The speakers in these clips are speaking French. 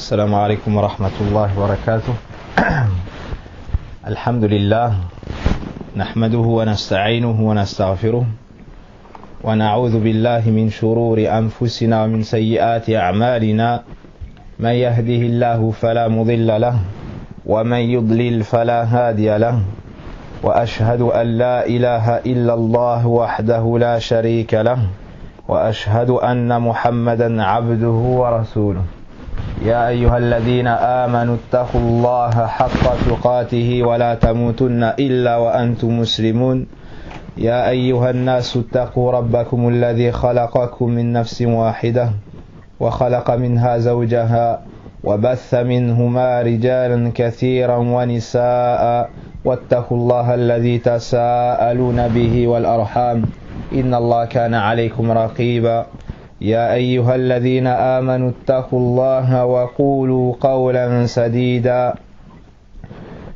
السلام عليكم ورحمة الله وبركاته. الحمد لله نحمده ونستعينه ونستغفره ونعوذ بالله من شرور أنفسنا ومن سيئات أعمالنا. من يهده الله فلا مضل له ومن يضلل فلا هادي له، وأشهد أن لا إله إلا الله وحده لا شريك له، وأشهد أن محمدا عبده ورسوله. يا أيها الذين آمنوا اتقوا الله حق تقاته ولا تموتن إلا وأنتم مسلمون. يا أيها الناس اتقوا ربكم الذي خلقكم من نفس واحدة وخلق منها زوجها وبث منهما رجالا كثيرا ونساء، واتقوا الله الذي تساءلون به والأرحام إن الله كان عليكم رقيبا. يا أيها الذين آمنوا اتقوا الله وقولوا قولا سديدا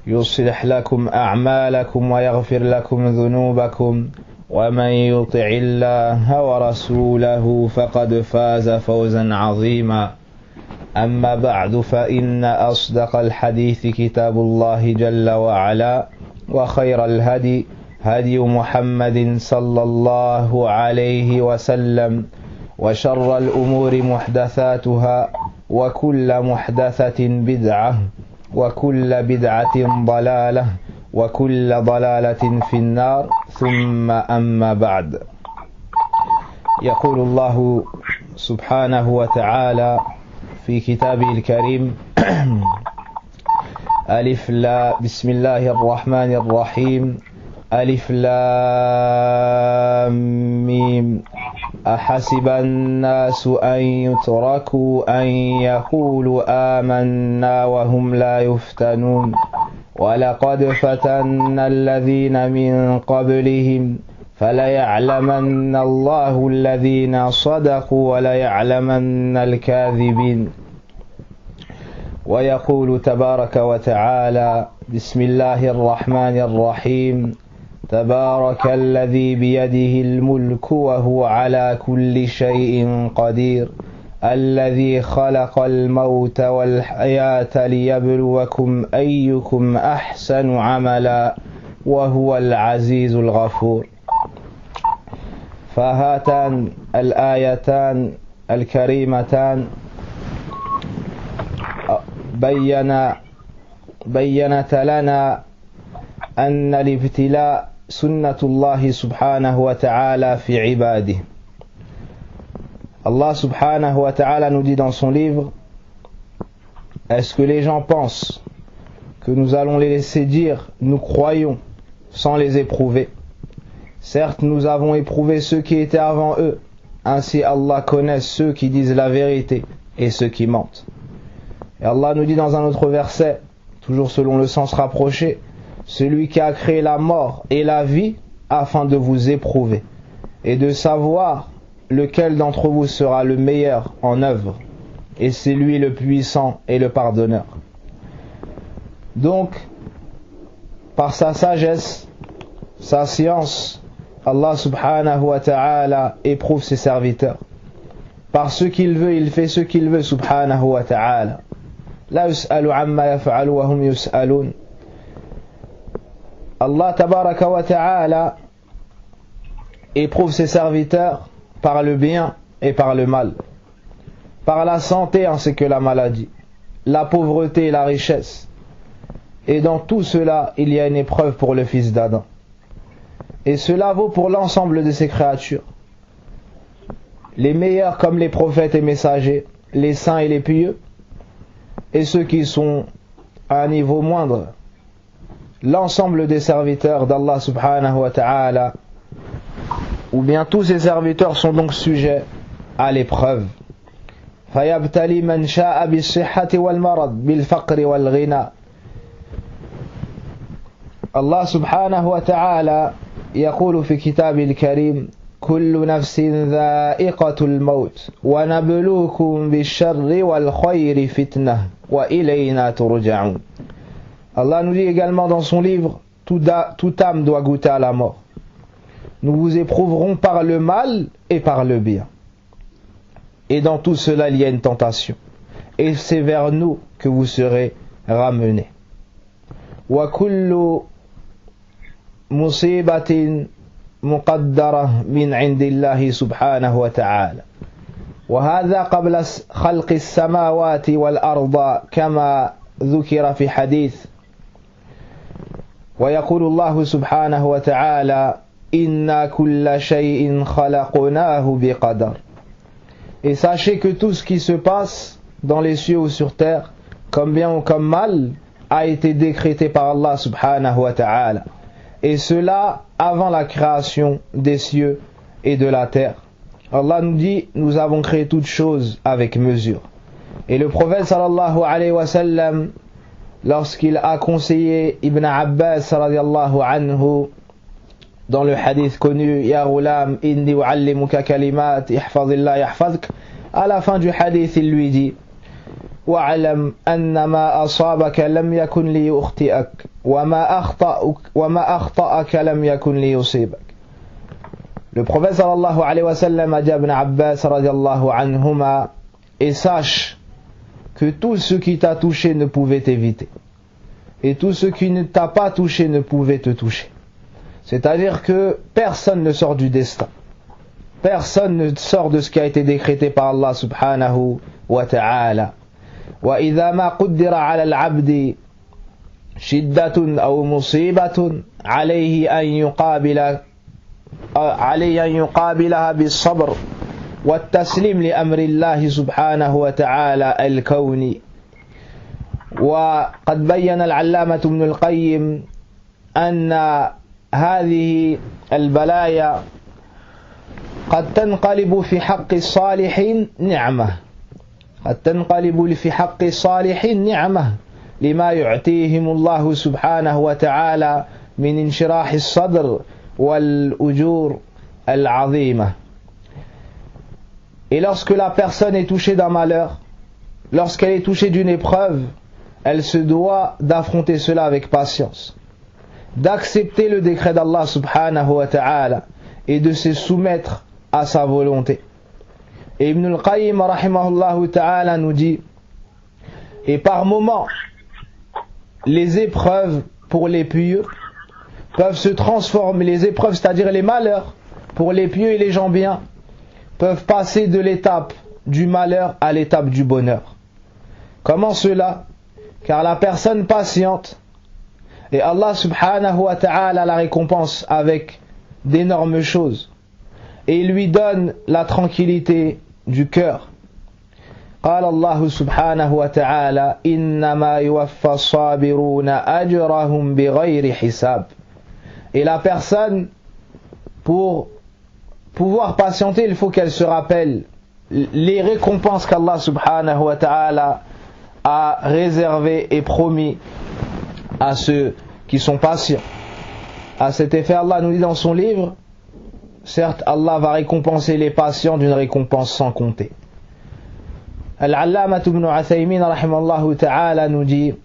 يصلح لكم أعمالكم ويغفر لكم ذنوبكم، ومن يطع الله ورسوله فقد فاز فوزا عظيما. أما بعد، فإن أصدق الحديث كتاب الله جل وعلا، وخير الهدي هدي محمد صلى الله عليه وسلم، وشر الأمور محدثاتها، وكل محدثة بدعة، وكل بدعة ضلالة، وكل ضلالة في النار. ثم أما بعد، يقول الله سبحانه وتعالى في كتابه الكريم: ألف لا بسم الله الرحمن الرحيم. ألف لام ميم. أحسب الناس أن يتركوا أن يقولوا آمنا وهم لا يفتنون، ولقد فتنا الذين من قبلهم فليعلمن الله الذين صدقوا وليعلمن الكاذبين. ويقول تبارك وتعالى: بسم الله الرحمن الرحيم. تبارك الذي بيده الملك وهو على كل شيء قدير، الذي خلق الموت والحياة ليبلوكم أيكم أحسن عملا وهو العزيز الغفور. فهاتان الآيتان الكريمتان بيّنت لنا أن الابتلاء سنة الله سبحانه وتعالى في عباده. Allah subhanahu wa ta'ala nous dit dans son livre: est-ce que les gens pensent que nous allons les laisser dire nous croyons sans les éprouver? Certes, nous avons éprouvé ceux qui étaient avant eux, ainsi Allah connaît ceux qui disent la vérité et ceux qui mentent. Et Allah nous dit dans un autre verset, toujours selon le sens rapproché: celui qui a créé la mort et la vie afin de vous éprouver et de savoir lequel d'entre vous sera le meilleur en œuvre, et c'est lui le puissant et le pardonneur. Donc, par sa sagesse, sa science, Allah subhanahu wa ta'ala éprouve ses serviteurs. Par ce qu'il veut, il fait ce qu'il veut subhanahu wa ta'ala. La yus'alu amma yaf'alu wa hum yus'alun. Allah tabaraka wa ta'ala éprouve ses serviteurs par le bien et par le mal, par la santé ainsi que la maladie, la pauvreté et la richesse. Et dans tout cela, il y a une épreuve pour le fils d'Adam. Et cela vaut pour l'ensemble de ses créatures, les meilleurs comme les prophètes et messagers, les saints et les pieux, et ceux qui sont à un niveau moindre, l'ensemble des serviteurs d'Allah subhanahu wa ta'ala, ou bien tous ces serviteurs sont donc sujets à l'épreuve. فَيَبْتَلِي مَنْ شَاءَ بِالصِّحَّةِ وَالْمَرَضِ بِالْفَقْرِ وَالْغِنَى. Allah subhanahu wa ta'ala يقول في كتابه الكريم: كل نفس ذائقة الموت ونبلوكم بالشر والخير فتنة وإلينا ترجعون. Allah nous dit également dans son livre: toute âme doit goûter à la mort. Nous vous éprouverons par le mal et par le bien. Et dans tout cela, il y a une tentation. et c'est vers nous que vous serez ramenés. Wa kullu musibatin muqaddara min indillahi subhanahu wa ta'ala. وهذا قبل خلق السماوات والأرض كما ذكر في حديث ويقول الله سبحانه وتعالى إنا كل شيء خلقناه بقدر. Et sachez que tout ce qui se passe dans les cieux ou sur terre, comme bien ou comme mal, a été décrété par Allah subhanahu wa ta'ala. Et cela avant la création des cieux et de la terre. Allah nous dit, nous avons créé toutes choses avec mesure. Et le prophète sallallahu alayhi wa sallam, lorsqu'il a conseillé Ibn Abbas radiallahu anhu, dans le hadith connu, Ya ghulam, inni u'allimuka kalimat, ihfazillah yahfazk, à la fin du hadith, il lui dit, wa'alam anna ma asabaka lam yakun li yukhti'ak, wa ma akhta'aka lam yakun li yusibak. Le prophète sallallahu alayhi wa sallam a dit à Ibn Abbas radiallahu anhuma, et sache que tout ce qui t'a touché ne pouvait t'éviter, et tout ce qui ne t'a pas touché ne pouvait te toucher. C'est-à-dire que personne ne sort du destin, personne ne sort de ce qui a été décrété par Allah subhanahu wa ta'ala. Wa idha ma quddira ala al-abdi shiddatun aw musibatun alayhi an yuqabila عليه أن يقابلها بالصبر والتسليم لأمر الله سبحانه وتعالى الكوني. وقد بين العلامة ابن القيم أن هذه البلايا قد تنقلب في حق الصالحين نعمة، قد تنقلب في حق الصالحين نعمة لما يعطيهم الله سبحانه وتعالى من انشراح الصدر والأجور العظيمة. Et lorsque la personne est touchée d'un malheur, lorsqu'elle est touchée d'une épreuve, elle se doit d'affronter cela avec patience, d'accepter le décret d'Allah subhanahu wa ta'ala et de se soumettre à sa volonté. Et Ibn al-Qayyim rahimahullah ta'ala nous dit, et par moments les épreuves pour les pieux peuvent se transformer, les épreuves, c'est-à-dire les malheurs, pour les pieux et les gens bien, peuvent passer de l'étape du malheur à l'étape du bonheur. Comment cela? Car la personne patiente, et Allah subhanahu wa ta'ala la récompense avec d'énormes choses, et il lui donne la tranquillité du cœur. قال الله سبحانه وتعالى إنما يوفى الصابرون أجرهم بغير حساب. Et la personne, pour pouvoir patienter, il faut qu'elle se rappelle les récompenses qu'Allah subhanahu wa ta'ala a réservées et promis à ceux qui sont patients. À cet effet, Allah nous dit dans son livre, certes, Allah va récompenser les patients d'une récompense sans compter. Al-Allama ibn Uthaymin rahimallahu ta'ala nous dit,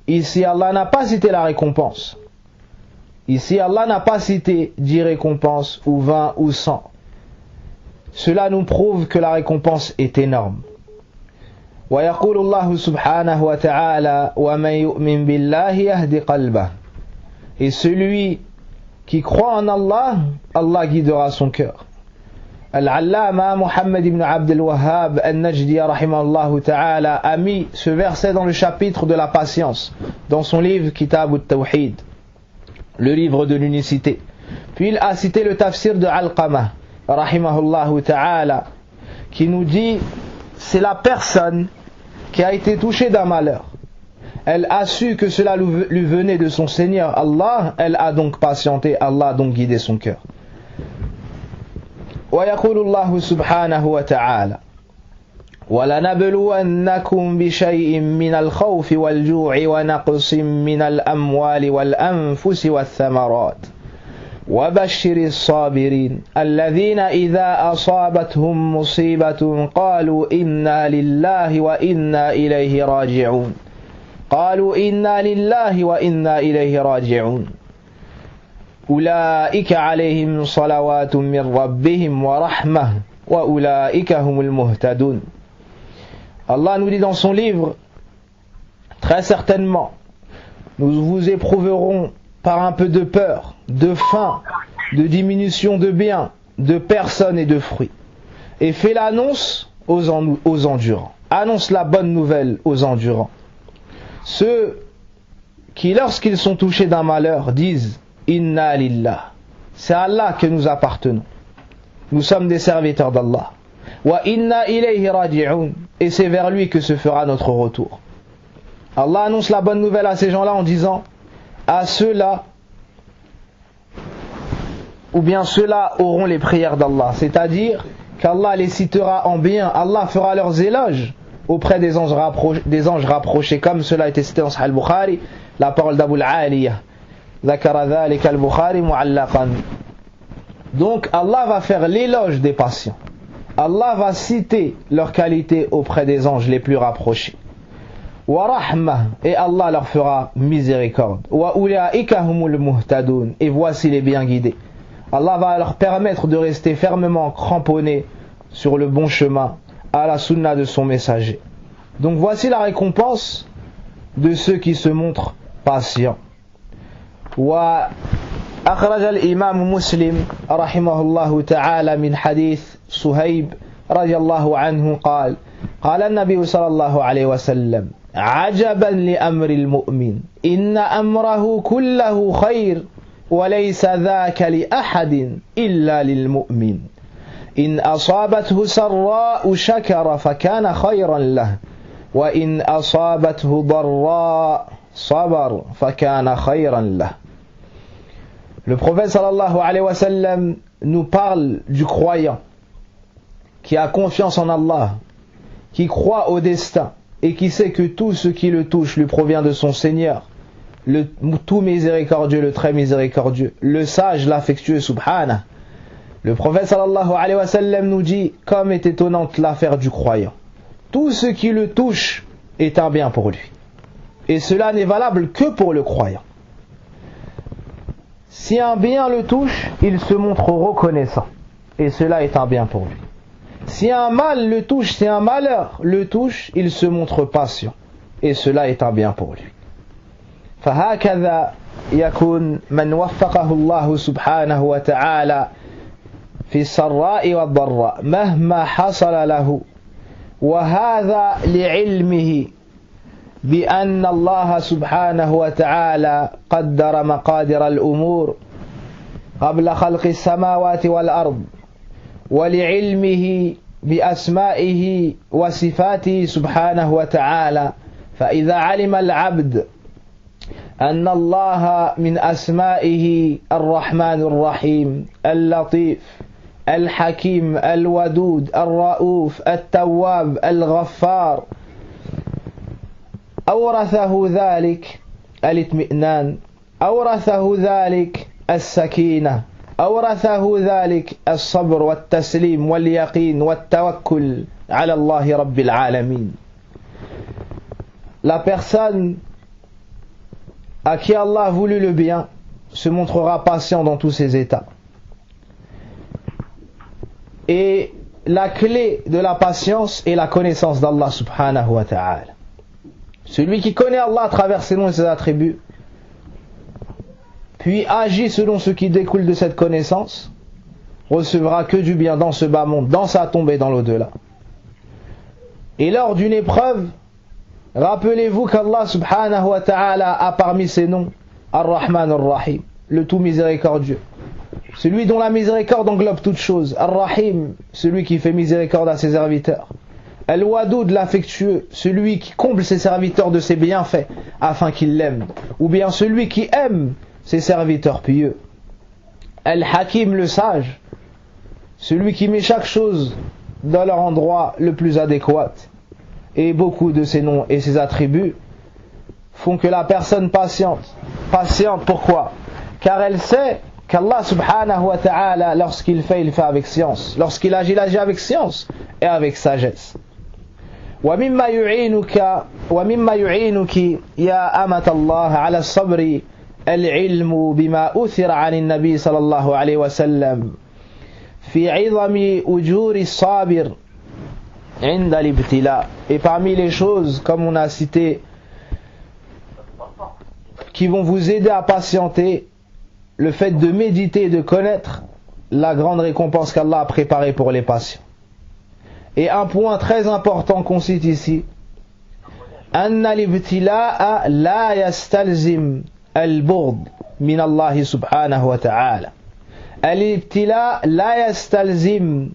ici Allah n'a pas cité la récompense. Ici, Allah n'a pas cité 10 récompenses ou 20 ou 100. Cela nous prouve que la récompense est énorme. ويقول الله سبحانه وتعالى ومن يؤمن بالله يهدي قلبه. Et celui qui croit en Allah, Allah guidera son cœur. Al-Allama Muhammad ibn Abd al-Wahhab al-Najdi rahimahullah ta'ala a mis ce verset dans le chapitre de la patience, dans son livre Kitab al-Tawhid, le livre de l'unicité. Puis il a cité le tafsir de Alqamah rahimahullah ta'ala, qui nous dit, c'est la personne qui a été touchée d'un malheur. Elle a su que cela lui venait de son Seigneur Allah, elle a donc patienté, Allah a donc guidé son cœur. ويقول الله سبحانه وتعالى وَلَنَبْلُوَنَّكُمْ بِشَيْءٍ مِّنَ الْخَوْفِ وَالْجُوعِ وَنَقْصٍ مِّنَ الْأَمْوَالِ وَالْأَنفُسِ وَالثَّمَرَاتِ وَبَشِّرِ الصَّابِرِينَ الَّذِينَ إِذَا أَصَابَتْهُم مُّصِيبَةٌ قَالُوا إِنَّا لِلَّهِ وَإِنَّا إِلَيْهِ رَاجِعُونَ قَالُوا إِنَّا لِلَّهِ وَإِنَّا إِلَيْهِ رَاجِعُونَ أولئك عليهم صلوات من ربهم ورحمة وأولئك هم المهتدون. Allah nous dit dans son livre, très certainement, nous vous éprouverons par un peu de peur, de faim, de diminution de biens, de personnes et de fruits. Et fais l'annonce aux endurants. Annonce la bonne nouvelle aux endurants. Ceux qui, lorsqu'ils sont touchés d'un malheur, disent « Inna lillah ». C'est à Allah que nous appartenons. Nous sommes des serviteurs d'Allah. « Wa inna ilayhi raji'un » et c'est vers lui que se fera notre retour. Allah annonce la bonne nouvelle à ces gens-là en disant « À ceux-là, ou bien ceux-là auront les prières d'Allah ». C'est-à-dire qu'Allah les citera en bien, Allah fera leurs éloges auprès des anges rapprochés, comme cela a été cité dans Sahih al-Bukhari, la parole d'Abu al-Aliyah. Donc Allah va faire l'éloge des patients. Allah va citer leurs qualités auprès des anges les plus rapprochés. Wa rahmah, et Allah leur fera miséricorde. Wa ulaika humul muhtadun, et voici les bien guidés. Allah va leur permettre de rester fermement cramponnés sur le bon chemin, à la sunna de son messager. Donc voici la récompense de ceux qui se montrent patients. Wa أخرج الإمام مسلم رحمه الله تعالى من حديث صهيب رضي الله عنه قال قال النبي صلى الله عليه وسلم عجبا لأمر المؤمن إن أمره كله خير وليس ذاك لأحد إلا للمؤمن إن أصابته سراء شكر فكان خيرا له وإن أصابته ضراء صبر فكان خيرا له. Le prophète sallallahu alayhi wa sallam nous parle du croyant qui a confiance en Allah, qui croit au destin et qui sait que tout ce qui le touche lui provient de son Seigneur, le tout miséricordieux, le très miséricordieux, le sage, l'affectueux, subhanah. Le prophète sallallahu alayhi wa sallam nous dit, comme est étonnante l'affaire du croyant, tout ce qui le touche est un bien pour lui. Et cela n'est valable que pour le croyant. Si un bien le touche, il se montre reconnaissant. Et cela est un bien pour lui. Si un mal le touche, si un malheur le touche, il se montre patient. Et cela est un bien pour lui. فهكذا يكون من وفقه الله سبحانه وتعالى في السراء والضراء مهما حصل له وهذا لعلمه بأن الله سبحانه وتعالى قدر مقادر الأمور قبل خلق السماوات والأرض ولعلمه بأسمائه وصفاته سبحانه وتعالى فإذا علم العبد أن الله من أسمائه الرحمن الرحيم اللطيف الحكيم الودود الرؤوف التواب الغفار أورثه ذلك الاطمئنان أورثه ذلك السكينة أورثه ذلك الصبر والتسليم واليقين والتوكل على الله رب العالمين. La personne à qui Allah a voulu le bien se montrera patient dans tous ses états. Et la clé de la patience est la connaissance d'Allah subhanahu wa ta'ala. Celui qui connaît Allah à travers ses noms et ses attributs, puis agit selon ce qui découle de cette connaissance, recevra que du bien dans ce bas monde, dans sa tombe et dans l'au-delà. Et lors d'une épreuve, rappelez-vous qu'Allah subhanahu wa ta'ala a parmi ses noms Ar-Rahman Ar-Rahim, le tout miséricordieux, celui dont la miséricorde englobe toutes choses, Ar-Rahim, celui qui fait miséricorde à ses serviteurs, Al-Wadoud, l'affectueux, celui qui comble ses serviteurs de ses bienfaits afin qu'ils l'aiment, ou bien celui qui aime ses serviteurs pieux, Al-Hakim, le sage, celui qui met chaque chose dans leur endroit le plus adéquat. Et beaucoup de ces noms et ces attributs font que la personne patiente, pourquoi? Car elle sait qu'Allah subhanahu wa ta'ala, lorsqu'il fait, il fait avec science, lorsqu'il agit, il agit avec science et avec sagesse. ومما يعينك يا أمة الله على الصبر العلم بما أثر عن النبي صلى الله عليه وسلم في عظم أجور الصابر 'inda al-ibtila. Et parmi les choses, comme on a cité, qui vont vous aider à patienter, le fait de méditer et de connaître la grande récompense qu'Allah a préparée pour les patients. Et un point très important qu'on cite ici, anna al-ibtila'a la yastalzim al-burd min Allah subhanahu wa ta'ala. Al-ibtila' la yastalzim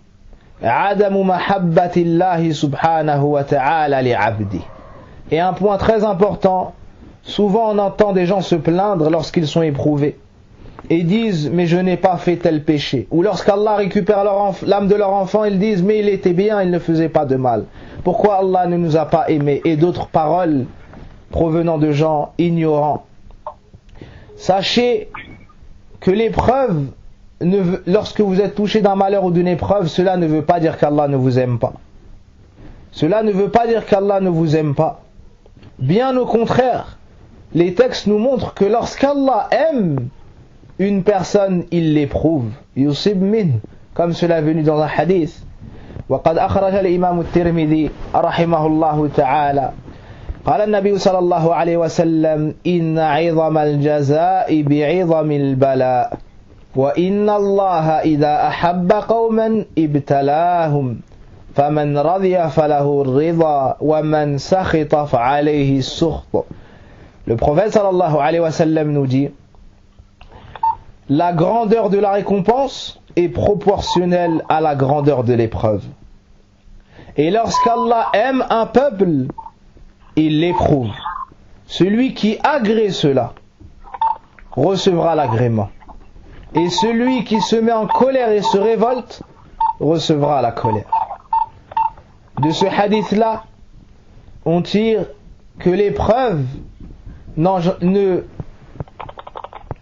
adamu mahabbati Allah subhanahu wa ta'ala li'abdi. Et un point très important, souvent on entend des gens se plaindre lorsqu'ils sont éprouvés et disent mais je n'ai pas fait tel péché, ou lorsqu'Allah récupère l'âme de leur enfant, ils disent mais il était bien, il ne faisait pas de mal, pourquoi Allah ne nous a pas aimés, et d'autres paroles provenant de gens ignorants. Sachez que l'épreuve, lorsque vous êtes touché d'un malheur ou d'une épreuve, cela ne veut pas dire qu'Allah ne vous aime pas. Cela ne veut pas dire qu'Allah ne vous aime pas. Bien au contraire, les textes nous montrent que lorsqu'Allah aime une personne, il l'éprouve. Yusib min, comme cela est venu dans un hadith. وقد أخرج الإمام الترمذي رحمه الله تعالى قال النبي صلى الله عليه وسلم إن عظم الجزاء بعظم البلاء وإن الله إذا أحب قوما ابتلاهم فمن رضي فله الرضا ومن سخط فعليه السخط. Le prophète sallallahu alayhi wa sallam nous dit: la grandeur de la récompense est proportionnelle à la grandeur de l'épreuve. Et lorsqu'Allah aime un peuple, il l'éprouve. Celui qui agrée cela recevra l'agrément. Et celui qui se met en colère et se révolte recevra la colère. De ce hadith-là, on tire que l'épreuve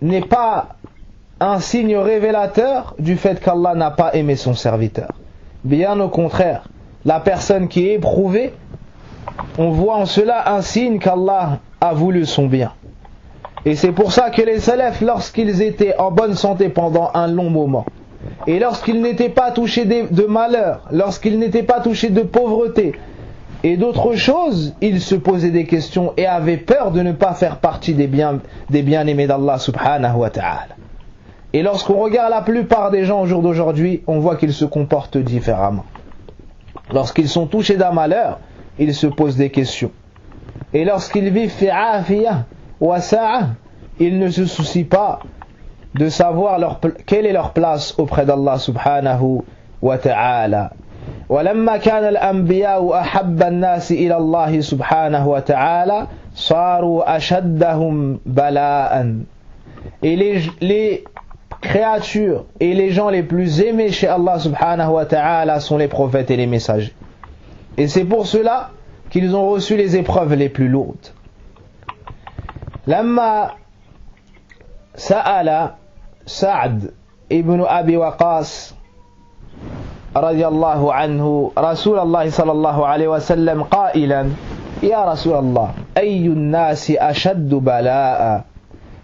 n'est pas un signe révélateur du fait qu'Allah n'a pas aimé son serviteur. Bien au contraire, la personne qui est éprouvée, on voit en cela un signe qu'Allah a voulu son bien. Et c'est pour ça que les salafs, lorsqu'ils étaient en bonne santé pendant un long moment, et lorsqu'ils n'étaient pas touchés de malheur, lorsqu'ils n'étaient pas touchés de pauvreté et d'autres choses, ils se posaient des questions et avaient peur de ne pas faire partie des bien-aimés d'Allah subhanahu wa ta'ala. Et lorsqu'on regarde la plupart des gens au jour d'aujourd'hui, on voit qu'ils se comportent différemment. Lorsqu'ils sont touchés d'un malheur, ils se posent des questions. Et lorsqu'ils vivent fi afiyah wa sa'a, ils ne se soucient pas de savoir quelle est leur place auprès d'Allah subhanahu wa ta'ala. ولما كان الأنبياء أحب الناس إلى الله سبحانه وتعالى صاروا أشدهم بلاء. Et les créatures et les gens les plus aimés chez Allah subhanahu wa ta'ala sont les prophètes et les messagers. Et c'est pour cela qu'ils ont reçu les épreuves les plus lourdes. لما سأل سعد ابن أبي وقاص رضي الله عنه رسول الله صلى الله عليه وسلم قائلا: يا رسول الله أي الناس أشد بلاء؟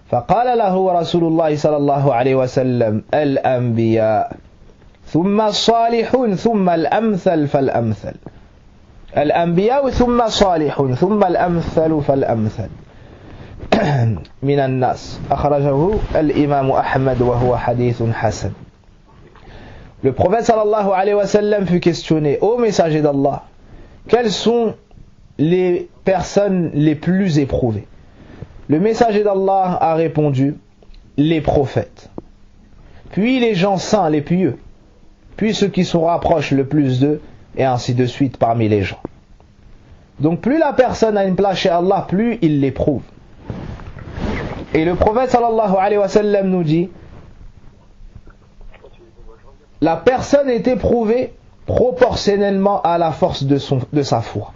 فقال له رسول الله صلى الله عليه وسلم: الأنبياء ثم الصالحون ثم الأمثل فالأمثل. الأنبياء ثم الصالحون ثم الأمثل فالأمثل من الناس. أخرجه الإمام أحمد وهو حديث حسن. Le prophète sallallahu alayhi wa sallam fut questionné: ô messager d'Allah, quelles sont les personnes les plus éprouvées? Le messager d'Allah a répondu: les prophètes, puis les gens saints, les pieux, puis ceux qui se rapprochent le plus d'eux, et ainsi de suite parmi les gens. Donc plus la personne a une place chez Allah, plus il l'éprouve. Et le prophète sallallahu alayhi wa sallam nous dit: la personne est éprouvée proportionnellement à la force de sa foi.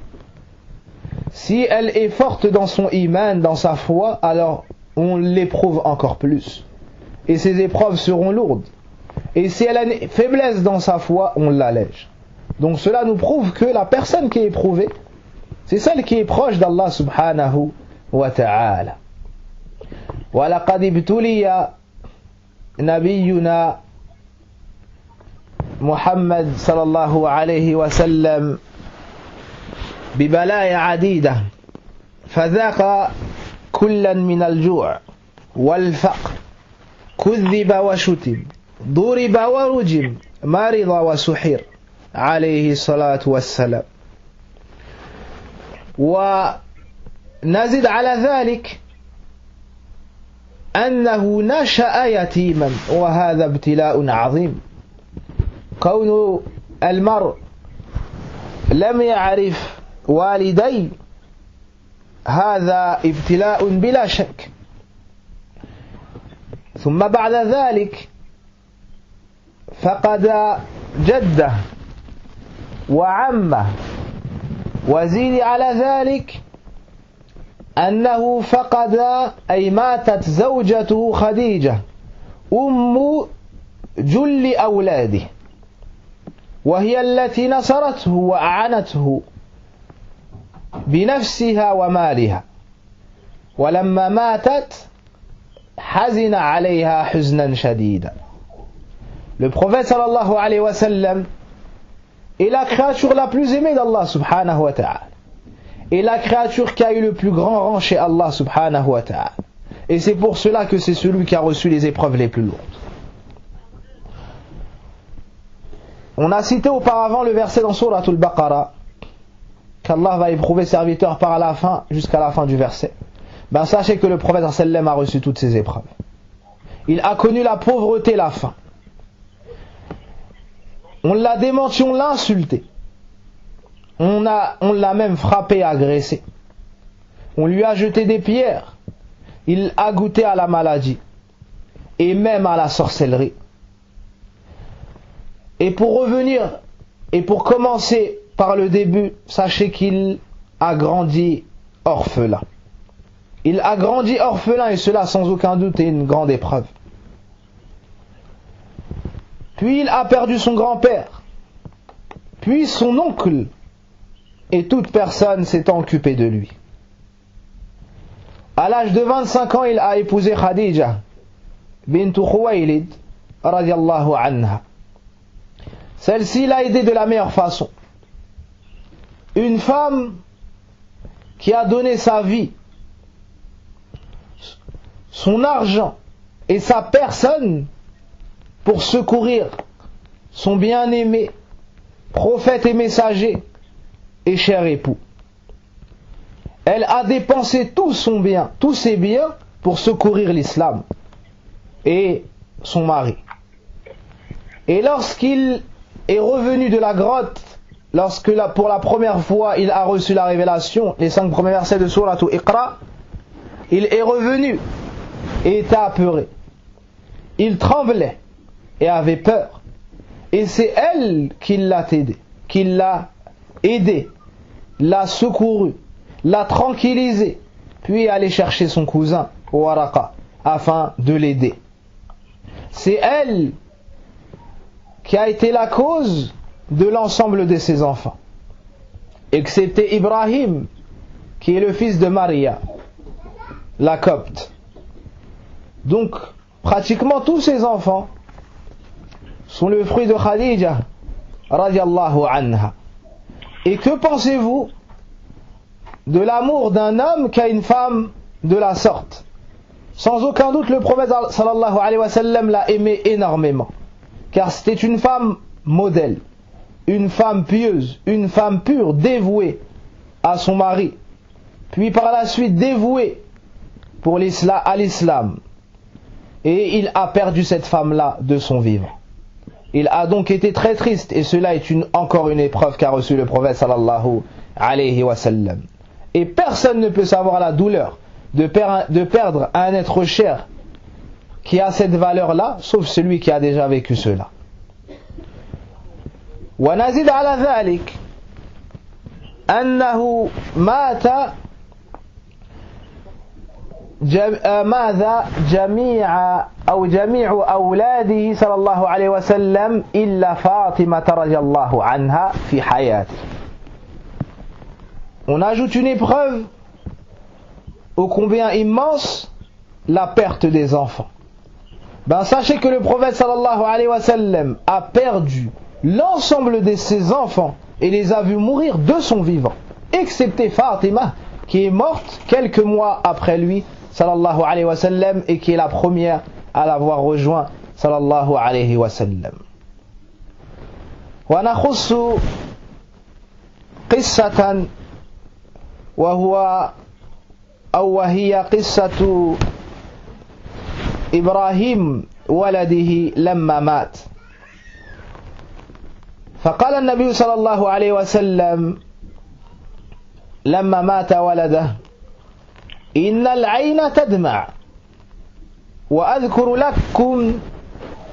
Si elle est forte dans son iman, dans sa foi, alors on l'éprouve encore plus. Et ces épreuves seront lourdes. Et si elle a une faiblesse dans sa foi, on l'allège. Donc cela nous prouve que la personne qui est éprouvée, c'est celle qui est proche d'Allah subhanahu wa ta'ala. وَلَقَدْ ابْتُلِيَ نَبِيُّنَا محمد صلى الله عليه وسلم ببلايا عديدة فذاق كلا من الجوع والفقر كذب وشتم ضرب ورجم مرض وسحر عليه الصلاة والسلام. ونزد على ذلك أنه نشأ يتيما وهذا ابتلاء عظيم. كون المرء لم يعرف والديه هذا ابتلاء بلا شك. ثم بعد ذلك فقد جده وعمه، وزيد على ذلك أنه فقد أي ماتت زوجته خديجة أم جل أولاده، وهي التي نصرته وأعنته بنفسها ومالها، ولما ماتت حزن عليها حزنا شديدا. Le prophète sallallahu alayhi wa sallam est la créature la plus aimée d'Allah subhanahu wa ta'ala, et la créature qui a eu le plus grand rang chez Allah subhanahu wa ta'ala, et c'est pour cela que c'est celui qui a reçu les épreuves les plus lourdes. On a cité auparavant le verset dans Surat al-Baqarah qu'Allah va éprouver ses serviteurs par la fin, jusqu'à la fin du verset. Ben sachez que le prophète sallam a reçu toutes ces épreuves. Il a connu la pauvreté, la faim. On l'a démenti, on l'a insulté. On l'a même frappé, agressé. On lui a jeté des pierres. Il a goûté à la maladie et même à la sorcellerie. Et pour revenir et pour commencer par le début, sachez qu'il a grandi orphelin. Il a grandi orphelin, et cela sans aucun doute est une grande épreuve. Puis il a perdu son grand-père, puis son oncle, et toute personne s'étant occupée de lui. À l'âge de 25 ans, il a épousé Khadija bint Khuwaylid radiyallahu anha. Celle-ci l'a aidé de la meilleure façon. Une femme qui a donné sa vie, son argent et sa personne pour secourir son bien-aimé, prophète et messager et cher époux. Elle a dépensé tout son bien, tous ses biens pour secourir l'islam et son mari. Et lorsqu'il est revenu de la grotte, lorsque pour la première fois il a reçu la révélation, les 5 premiers versets de Surat Iqra, il est revenu et était apeuré. Il tremblait et avait peur. Et c'est elle qui l'a aidé, l'a secouru, l'a tranquillisé, puis allé chercher son cousin Waraqa afin de l'aider. C'est elle qui a été la cause de l'ensemble de ses enfants, excepté Ibrahim, qui est le fils de Maria, la copte. Donc, pratiquement tous ses enfants sont le fruit de Khadija radiallahu anha. Et que pensez-vous de l'amour d'un homme qui a une femme de la sorte? Sans aucun doute, le prophète sallallahu alayhi wa sallam l'a aimé énormément, car c'était une femme modèle, une femme pieuse, une femme pure, dévouée à son mari, puis par la suite dévouée à l'islam. Et il a perdu cette femme-là de son vivant. Il a donc été très triste, et cela est encore une épreuve qu'a reçue le prophète sallallahu alayhi wa sallam. Et personne ne peut savoir la douleur de perdre un être cher qui a cette valeur-là, sauf celui qui a déjà vécu cela. ونزيد على ذلك أنه مات جميع أولاده صلى الله عليه وسلم إلا فاطمة رضي الله عنها في حياته. On ajoute une épreuve ô combien immense, la perte des enfants. Ben sachez que le prophète sallallahu alayhi wa sallam a perdu l'ensemble de ses enfants et les a vus mourir de son vivant. excepté Fatima, qui est morte quelques mois après lui, sallallahu alayhi wa sallam, et qui est la première à l'avoir rejoint, sallallahu alayhi wa sallam. ونخص قصة وهي قصة إبراهيم ولده لما مات. فقال النبي صلى الله عليه وسلم لما مات ولده: إن العين تدمع. وأذكر لكم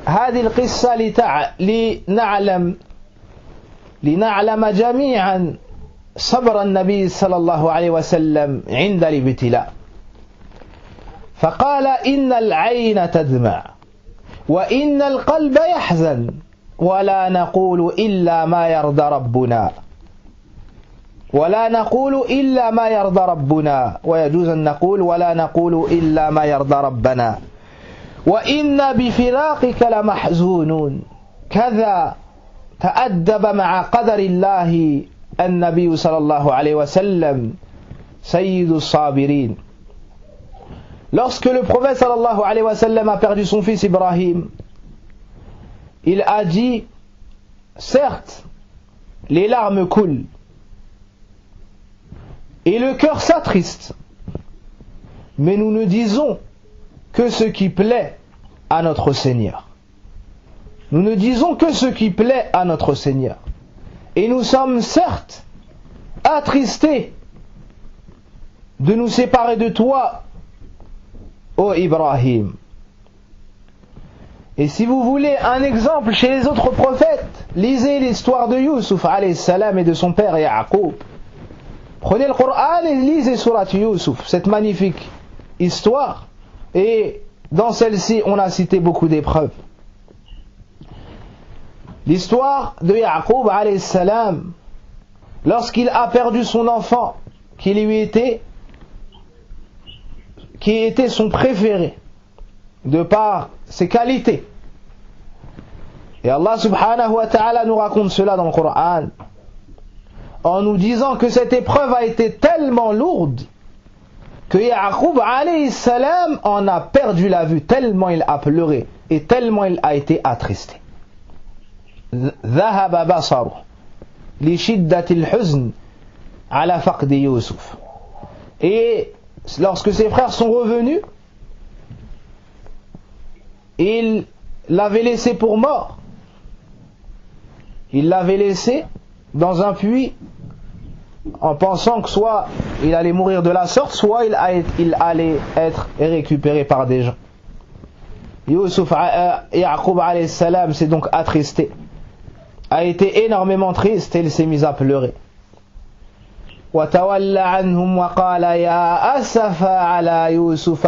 هذه القصة لنعلم جميعا صبر النبي صلى الله عليه وسلم عند الابتلاء. فقال: إن العين تدمع وإن القلب يحزن ولا نقول إلا ما يرضى ربنا ويجوز أن نقول ولا نقول إلا ما يرضى ربنا وإن بفراقك لمحزونون. كذا تأدب مع قدر الله النبي صلى الله عليه وسلم سيد الصابرين. Lorsque le prophète sallallahu alayhi wa sallam a perdu son fils Ibrahim, il a dit: certes, les larmes coulent et le cœur s'attriste, mais nous ne disons que ce qui plaît à notre Seigneur. Nous ne disons que ce qui plaît à notre Seigneur. Et nous sommes certes attristés de nous séparer de toi, ô Ibrahim. Et si vous voulez un exemple chez les autres prophètes, lisez l'histoire de Youssouf alayhi salam et de son père Yaqub. Prenez le Coran et lisez Surat Youssouf, cette magnifique histoire. Et dans celle-ci, on a cité beaucoup d'épreuves. L'histoire de Yaqub alayhi salam, lorsqu'il a perdu son enfant, qui était son préféré, de par ses qualités. Et Allah subhanahu wa ta'ala nous raconte cela dans le Coran, en nous disant que cette épreuve a été tellement lourde que Yaqub alayhi salam en a perdu la vue, tellement il a pleuré et tellement il a été attristé. ذهب بصره لشدة الحزن على فقد يوسف. Et lorsque ses frères sont revenus, il l'avait laissé pour mort. Il l'avait laissé dans un puits en pensant que soit il allait mourir de la sorte, soit il allait être récupéré par des gens. Yaqub alayhi salam s'est donc attristé, a été énormément triste et il s'est mis à pleurer. وتولى عنهم وقال يا أسف على يوسف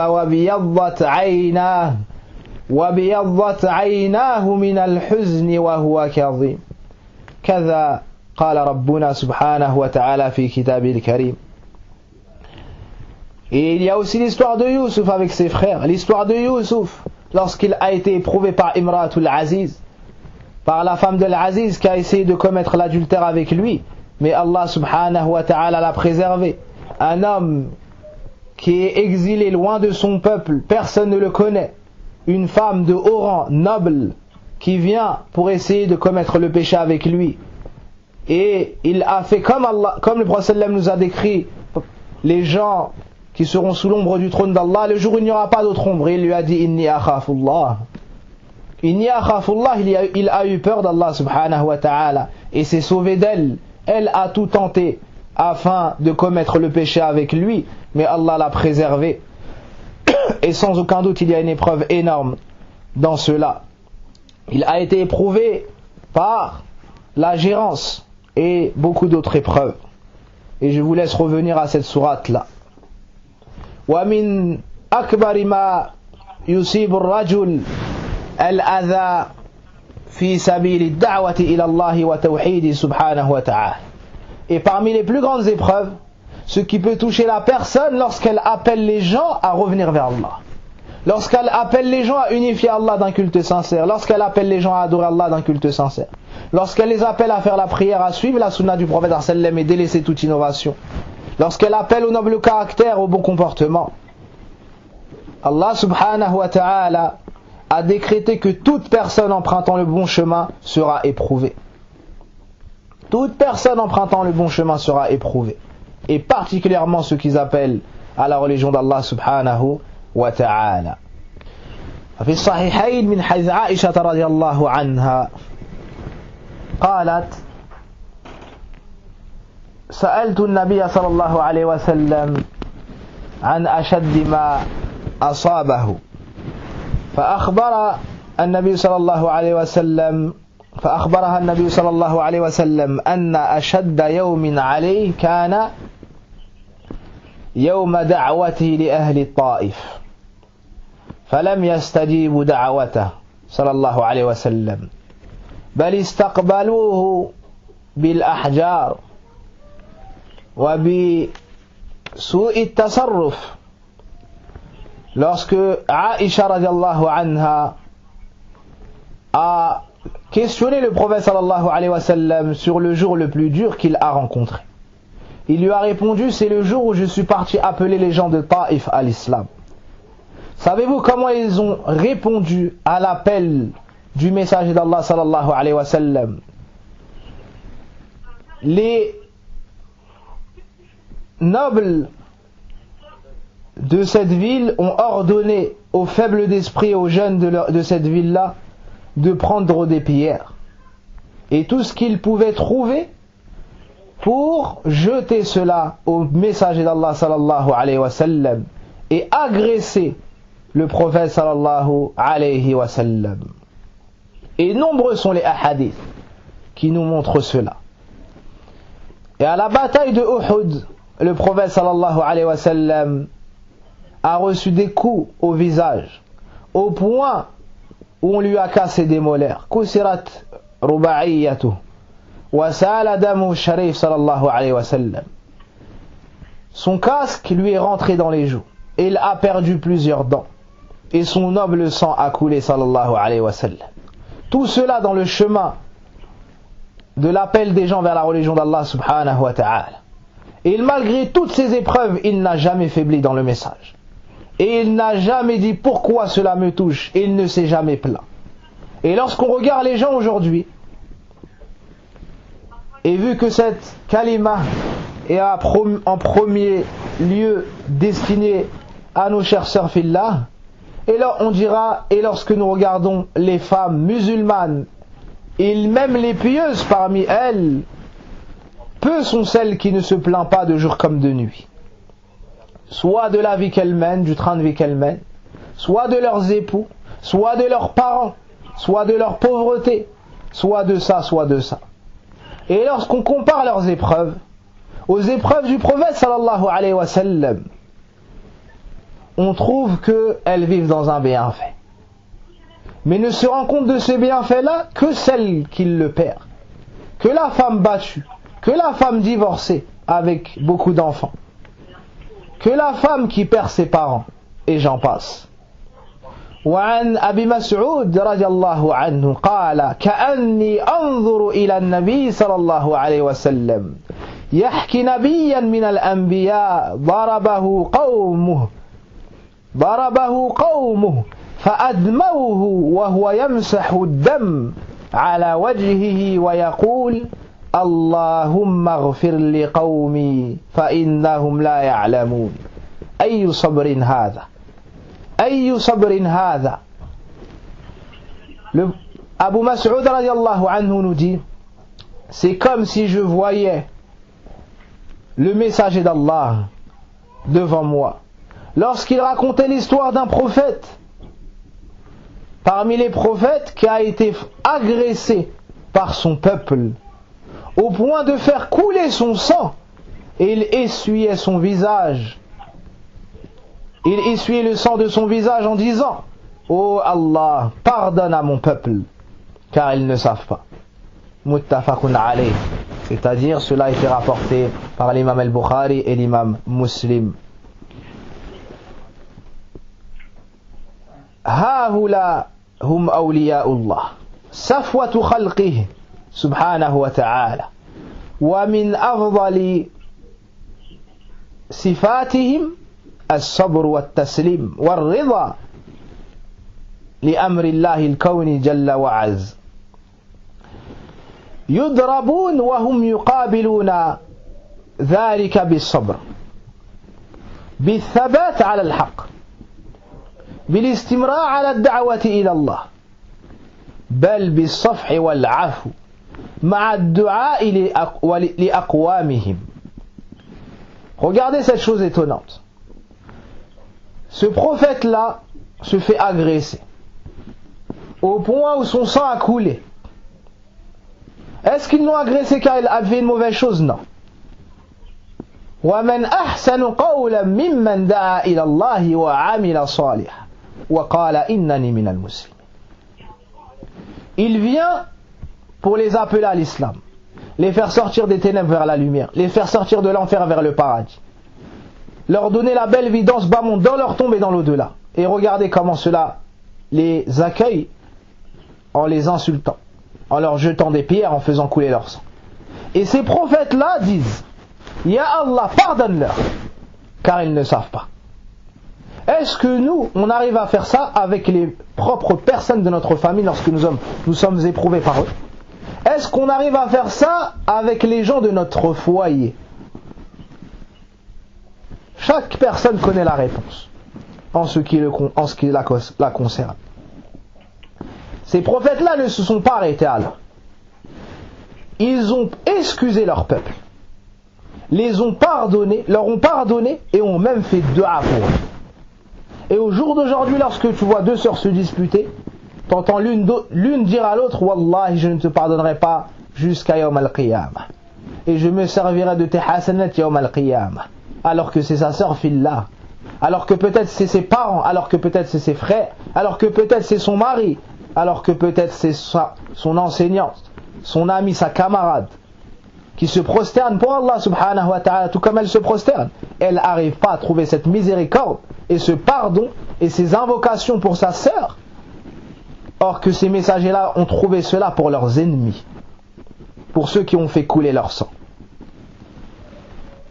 وبيضت عيناه من الحزن وهو كظيم. كذا قال ربنا سبحانه وتعالى في كتابه الكريم. Et il y a aussi l'histoire de Youssouf avec ses frères. L'histoire de Youssouf lorsqu'il a été éprouvé par Imratul Aziz, par la femme de l'Aziz qui a essayé de commettre l'adultère avec lui, mais Allah subhanahu wa ta'ala l'a préservé. Un homme qui est exilé loin de son peuple, personne ne le connaît. Une femme de haut rang, noble, qui vient pour essayer de commettre le péché avec lui. Et il a fait comme le prophète nous a décrit les gens qui seront sous l'ombre du trône d'Allah le jour où il n'y aura pas d'autre ombre. Il lui a dit Inni akhafullah. Inni akhafullah, il a eu peur d'Allah subhanahu wa ta'ala et s'est sauvé d'elle. Elle a tout tenté afin de commettre le péché avec lui, mais Allah l'a préservé. Et sans aucun doute, il y a une épreuve énorme dans cela. Il a été éprouvé par la gérance et beaucoup d'autres épreuves. Et je vous laisse revenir à cette sourate-là. وَمِنْ أَكْبَرِ مَا يُصِيبُ الرَّجُلِ الْأَذَى في سبيل الدعوة إلى الله وتوحيده سبحانه وتعالى. Et parmi les plus grandes épreuves, ce qui peut toucher la personne lorsqu'elle appelle les gens à revenir vers Allah, lorsqu'elle appelle les gens à unifier Allah d'un culte sincère, lorsqu'elle appelle les gens à adorer Allah d'un culte sincère, lorsqu'elle les appelle à faire la prière, à suivre la sunna du prophète sallam et délaisser toute innovation, lorsqu'elle appelle au noble caractère, au bon comportement, Allah subhanahu wa ta'ala a décrété que toute personne empruntant le bon chemin sera éprouvée. Toute personne empruntant le bon chemin sera éprouvée. Et particulièrement ceux qui appellent à la religion d'Allah subhanahu wa ta'ala. في الصحيحين من حديث عائشة رضي الله عنها قالت سألت النبي صلى الله عليه وسلم عن أشد ما أصابه فأخبرها النبي صلى الله عليه وسلم أن أشد يوم عليه كان يوم دعوته لأهل الطائف فلم يستجيبوا دعوته صلى الله عليه وسلم بل استقبلوه بالأحجار وبسوء التصرف. Lorsque Aïcha radiallahu anha a questionné le prophète sallallahu alayhi wa sallam sur le jour le plus dur qu'il a rencontré, il lui a répondu: c'est le jour où je suis parti appeler les gens de Taïf à l'islam. Savez-vous comment ils ont répondu à l'appel du messager d'Allah sallallahu alayhi wa sallam? Les nobles de cette ville ont ordonné aux faibles d'esprit et aux jeunes de cette ville-là de prendre des pierres et tout ce qu'ils pouvaient trouver pour jeter cela au messager d'Allah sallallahu alayhi wa sallam et agresser le prophète sallallahu alayhi wa sallam. Et nombreux sont les hadiths qui nous montrent cela. Et à la bataille de Uhud, le prophète sallallahu alayhi wa sallam a reçu des coups au visage, au point où on lui a cassé des molaires. Kusirat rubaiyatuh wa sala damu sharif sallallahu alayhi wa sallam. Son casque lui est rentré dans les joues et il a perdu plusieurs dents et son noble sang a coulé sallallahu alayhi wa sallam. Tout cela dans le chemin de l'appel des gens vers la religion d'Allah subhanahu wa ta'ala. Et malgré toutes ces épreuves, il n'a jamais faibli dans le message. Et il n'a jamais dit pourquoi cela me touche. Et il ne s'est jamais plaint. Et lorsqu'on regarde les gens aujourd'hui, et vu que cette kalima est en premier lieu destinée à nos chers sœurs fillah, et là on dira, et lorsque nous regardons les femmes musulmanes, et même les pieuses parmi elles, peu sont celles qui ne se plaignent pas de jour comme de nuit. Soit de la vie qu'elles mènent, du train de vie qu'elles mènent, soit de leurs époux, soit de leurs parents, soit de leur pauvreté, soit de ça, soit de ça. Et lorsqu'on compare leurs épreuves aux épreuves du prophète sallallahu alayhi wa sallam, on trouve qu'elles vivent dans un bienfait. Mais ne se rend compte de ce bienfait-là que celle qui le perd. Que la femme battue, que la femme divorcée avec beaucoup d'enfants, que la femme qui perd ses parents, et j'en passe. وعن أبي مسعود رضي الله عنه قال كأني أنظر إلى النبي صلى الله عليه وسلم يحكي نبيا من الأنبياء ضربه قومه فأدموه وهو يمسح الدم على وجهه ويقول اللهم اغفر لقومي فإنهم لا يعلمون أي صبر هذا أي صبر هذا. Abu Mas'ud radiallahu anhu nous dit: c'est comme si je voyais le messager d'Allah devant moi lorsqu'il racontait l'histoire d'un prophète parmi les prophètes qui a été agressé par son peuple au point de faire couler son sang, et il essuyait son visage. Il essuyait le sang de son visage en disant: oh Allah, pardonne à mon peuple, car ils ne savent pas. Muttafaqun alayh. C'est-à-dire, cela a été rapporté par l'imam al-Bukhari et l'imam Muslim. هؤلاء هم أولياء الله صفوة خلقه سبحانه وتعالى ومن أفضل صفاتهم الصبر والتسليم والرضا لأمر الله الكوني جل وعز يضربون وهم يقابلون ذلك بالصبر بالثبات على الحق بالاستمرار على الدعوة إلى الله بل بالصفح والعفو مع الدعاء لأقوامهم. Regardez cette chose étonnante. Ce prophète-là se fait agresser au point où son sang a coulé. Est-ce qu'ils l'ont agressé car il a fait une mauvaise chose? Non. وَمَنْ أَحْسَنُ قَوْلًا مِمَّنْ دَعَا إِلَى اللَّهِ وَعَمِلَ صَالِحًا وَقَالَ إِنَّنِي مِنَ الْمُسْلِمِينَ. Il vient pour les appeler à l'islam, les faire sortir des ténèbres vers la lumière, les faire sortir de l'enfer vers le paradis, leur donner la belle vie dans ce bas monde, dans leur tombe et dans l'au-delà. Et regardez comment cela les accueille en les insultant, en leur jetant des pierres, en faisant couler leur sang. Et ces prophètes-là disent: Ya Allah, pardonne-leur, car ils ne savent pas. Est-ce que nous, on arrive à faire ça avec les propres personnes de notre famille lorsque nous sommes éprouvés par eux? Est-ce qu'on arrive à faire ça avec les gens de notre foyer? Chaque personne connaît la réponse en ce qui la concerne. Ces prophètes-là ne se sont pas arrêtés à là. Ils ont excusé leur peuple, les ont pardonnés, leur ont pardonné et ont même fait dua pour eux. Et au jour d'aujourd'hui, lorsque tu vois deux sœurs se disputer, t'entends l'une dire à l'autre: Wallahi, je ne te pardonnerai pas jusqu'à Yawm al-Qiyamah. Et je me servirai de tes hasanat Yawm al-Qiyamah. Alors que c'est sa sœur fillah, alors que peut-être c'est ses parents, alors que peut-être c'est ses frères, alors que peut-être c'est son mari, alors que peut-être c'est son enseignante, son ami, sa camarade, qui se prosterne pour Allah subhanahu wa ta'ala, tout comme elle se prosterne. Elle n'arrive pas à trouver cette miséricorde et ce pardon et ces invocations pour sa sœur. Or que ces messagers-là ont trouvé cela pour leurs ennemis, pour ceux qui ont fait couler leur sang.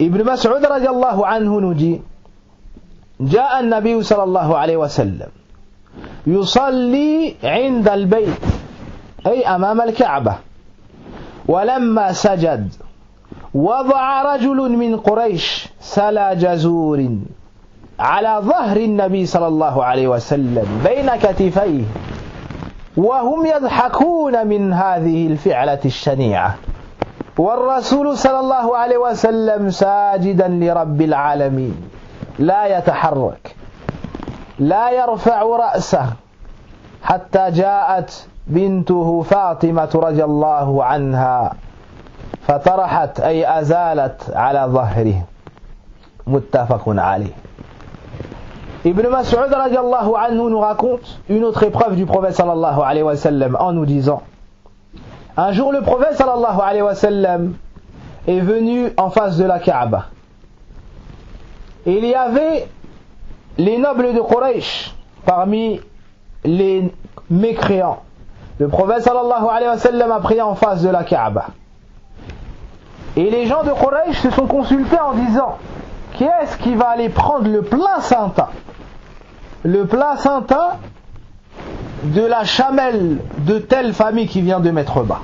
Ibn Mas'ud radiallahu anhu nous dit: جاء النبي صلى الله عليه وسلم يصلي عند البيت أي أمام الكعبة ولما سجد وضع رجل من قريش سلا جزور على ظهر النبي صلى الله عليه وسلم بين كتفيه وهم يضحكون من هذه الفعلة الشنيعة والرسول صلى الله عليه وسلم ساجدا لرب العالمين لا يتحرك لا يرفع رأسه حتى جاءت بنته فاطمة رضي الله عنها فطرحت أي أزالت على ظهره متفق عليه. Ibn Mas'ud radiallahu anhu nous raconte une autre épreuve du prophète sallallahu alayhi wa sallam en nous disant: un jour le prophète sallallahu alayhi wa sallam est venu en face de la Kaaba. Et il y avait les nobles de Quraysh parmi les mécréants. Le prophète sallallahu alayhi wa sallam a prié en face de la Kaaba. Et les gens de Quraysh se sont consultés en disant: qui est-ce qui va aller prendre le placenta? Le placenta de la chamelle de telle famille qui vient de mettre bas.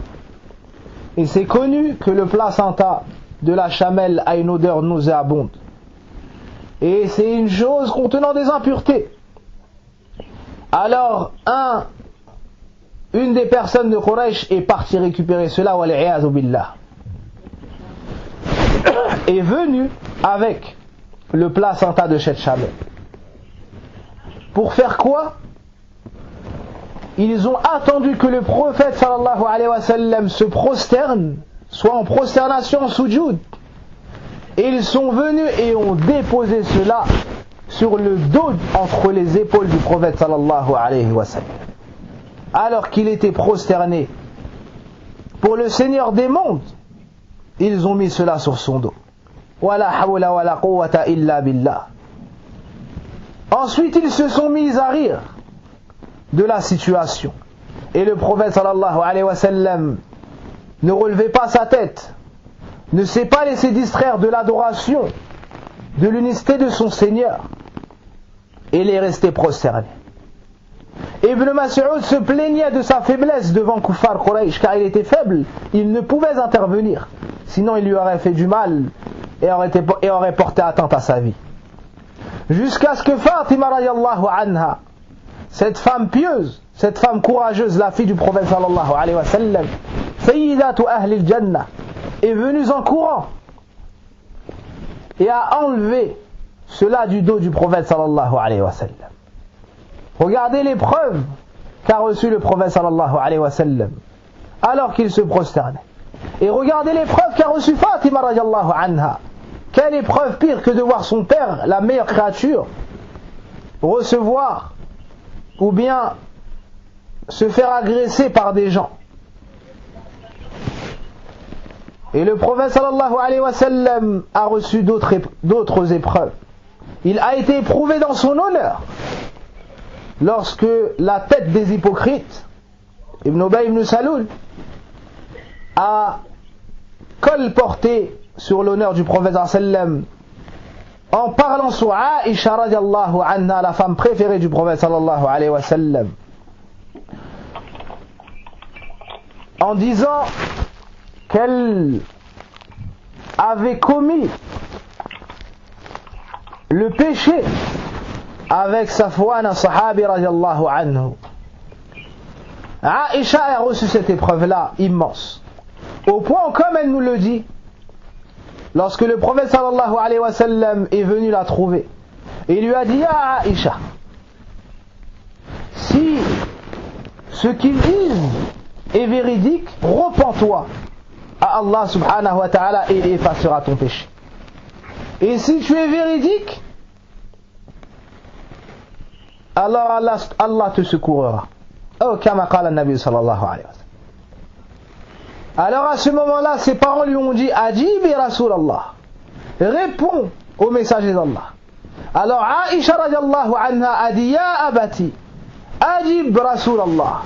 Et c'est connu que le placenta de la chamelle a une odeur nauséabonde. Et c'est une chose contenant des impuretés. Alors, une des personnes de Quraysh est partie récupérer cela, wal-i'yadhu billah, est venue avec le placenta de cette chamelle. Pour faire quoi? Ils ont attendu que le prophète sallallahu alayhi wa sallam se prosterne, soit en prosternation, en sujoud. Et ils sont venus et ont déposé cela sur le dos, entre les épaules du prophète sallallahu alayhi wa sallam, alors qu'il était prosterné pour le Seigneur des mondes. Ils ont mis cela sur son dos. Wala hawla wala quwwata illa billah. Ensuite ils se sont mis à rire de la situation. Et le prophète sallallahu alayhi wa sallam ne relevait pas sa tête, ne s'est pas laissé distraire de l'adoration, de l'unicité de son Seigneur, et il est resté prosterné. Ibn Mas'ud se plaignait de sa faiblesse devant Kuffar Quraysh, car il était faible, il ne pouvait intervenir, sinon il lui aurait fait du mal et aurait porté atteinte à sa vie. Jusqu'à ce que Fatima radiallahu anha, cette femme pieuse, cette femme courageuse, la fille du prophète sallallahu alayhi wa sallam, Sayyidatu Ahli al-Jannah, est venue en courant et a enlevé cela du dos du prophète sallallahu alayhi wa sallam. Regardez l'épreuve qu'a reçue le prophète sallallahu alayhi wa sallam alors qu'il se prosternait. Et regardez l'épreuve qu'a reçue Fatima radiallahu anha. Quelle épreuve pire que de voir son père, la meilleure créature, recevoir ou bien se faire agresser par des gens. Et le prophète sallallahu alayhi wa sallam a reçu d'autres épreuves. Il a été éprouvé dans son honneur lorsque la tête des hypocrites, Ibn Ubay ibn Salul, a colporté sur l'honneur du prophète sallam en parlant sur Aïcha radiallahu anha, la femme préférée du prophète sallallahu alayhi wa sallam, en disant qu'elle avait commis le péché avec Safwan as-Sahabi radiallahu anhu. Aïcha a reçu cette épreuve-là immense, au point, comme elle nous le dit, lorsque le prophète sallallahu alayhi wa sallam est venu la trouver, et lui a dit: Ya Aïcha, si ce qu'ils disent est véridique, repens-toi à Allah subhanahu wa ta'ala et il effacera ton péché. Et si tu es véridique, alors Allah te secourra. Oh, kama qala an-nabi sallallahu alayhi wa sallam. Alors à ce moment-là, ses parents lui ont dit: Ajibi Rasulallah, réponds au messager d'Allah. Alors Aïcha radiallahu anha a dit: Ya abati, ajib Rasulallah.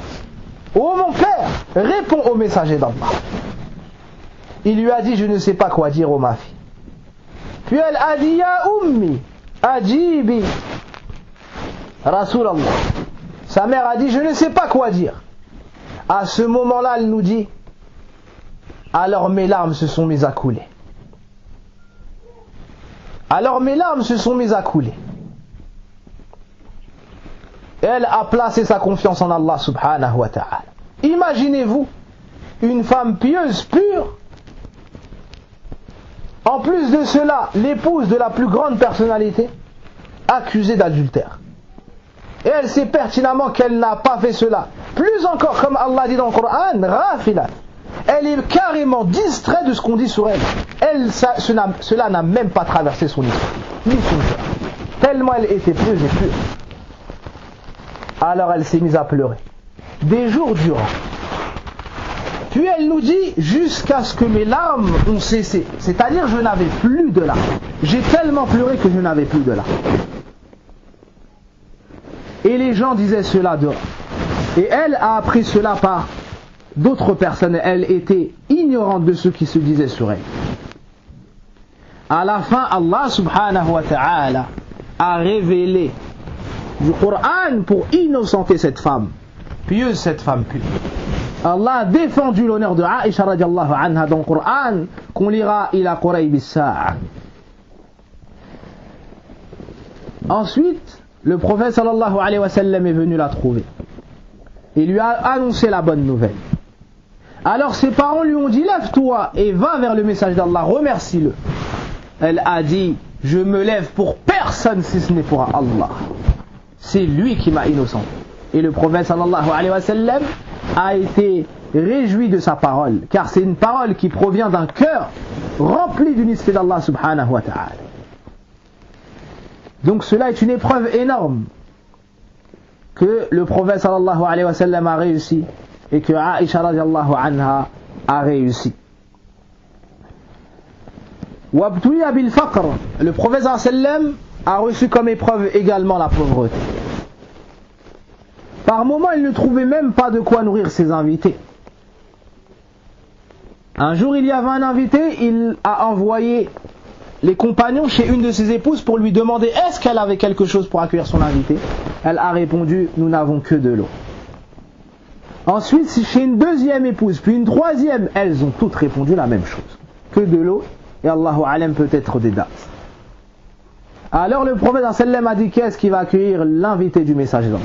Oh mon père, réponds au messager d'Allah. Il lui a dit: je ne sais pas quoi dire, oh ma fille. Puis elle a dit: Ya ummi, ajibi Rasulallah. Sa mère a dit: je ne sais pas quoi dire. À ce moment-là, elle nous dit: alors mes larmes se sont mises à couler. Alors mes larmes se sont mises à couler. Elle a placé sa confiance en Allah subhanahu wa ta'ala. Imaginez-vous une femme pieuse, pure, en plus de cela, l'épouse de la plus grande personnalité, accusée d'adultère. Et elle sait pertinemment qu'elle n'a pas fait cela. Plus encore, comme Allah dit dans le Coran, Rafilat. Elle est carrément distraite de ce qu'on dit sur elle. Cela n'a même pas traversé son esprit, ni son cœur. Tellement elle était pieuse et pure. Alors elle s'est mise à pleurer. Des jours durant. Puis elle nous dit: jusqu'à ce que mes larmes ont cessé. C'est-à-dire, je n'avais plus de larmes. J'ai tellement pleuré que je n'avais plus de larmes. Et les gens disaient cela dehors. Et elle a appris cela par d'autres personnes. Elle était ignorante de ce qui se disait sur elle. À la fin, Allah subhanahu wa ta'ala a révélé du Coran pour innocenter cette femme pieuse, cette femme pure. Allah a défendu l'honneur de Aïcha radiallahu anha dans le Coran, qu'on lira ila Qurayb as-sa'a. Ensuite, le prophète sallallahu alayhi wa sallam est venu la trouver. Il lui a annoncé la bonne nouvelle. Alors ses parents lui ont dit: lève-toi et va vers le message d'Allah, remercie-le. Elle a dit: je me lève pour personne si ce n'est pour Allah. C'est lui qui m'a innocenté. Et le prophète sallallahu alayhi wa sallam a été réjoui de sa parole, car c'est une parole qui provient d'un cœur rempli d'unicité d'Allah subhanahu wa ta'ala. Donc cela est une épreuve énorme que le prophète sallallahu alayhi wa sallam a réussi et que Aïcha radiallahu anha a réussi. Wabtuya bil faqr, le prophète sallallahu alayhi wa sallam a reçu comme épreuve également la pauvreté. Par moments, il ne trouvait même pas de quoi nourrir ses invités. Un jour, il y avait un invité, il a envoyé les compagnons chez une de ses épouses pour lui demander est-ce qu'elle avait quelque chose pour accueillir son invité. Elle a répondu, nous n'avons que de l'eau. Ensuite, chez une deuxième épouse, puis une troisième, elles ont toutes répondu la même chose. Que de l'eau, et Allahu Alam peut-être des dates. Alors le prophète sallam a dit qu'est-ce qui va accueillir l'invité du messager d'Allah?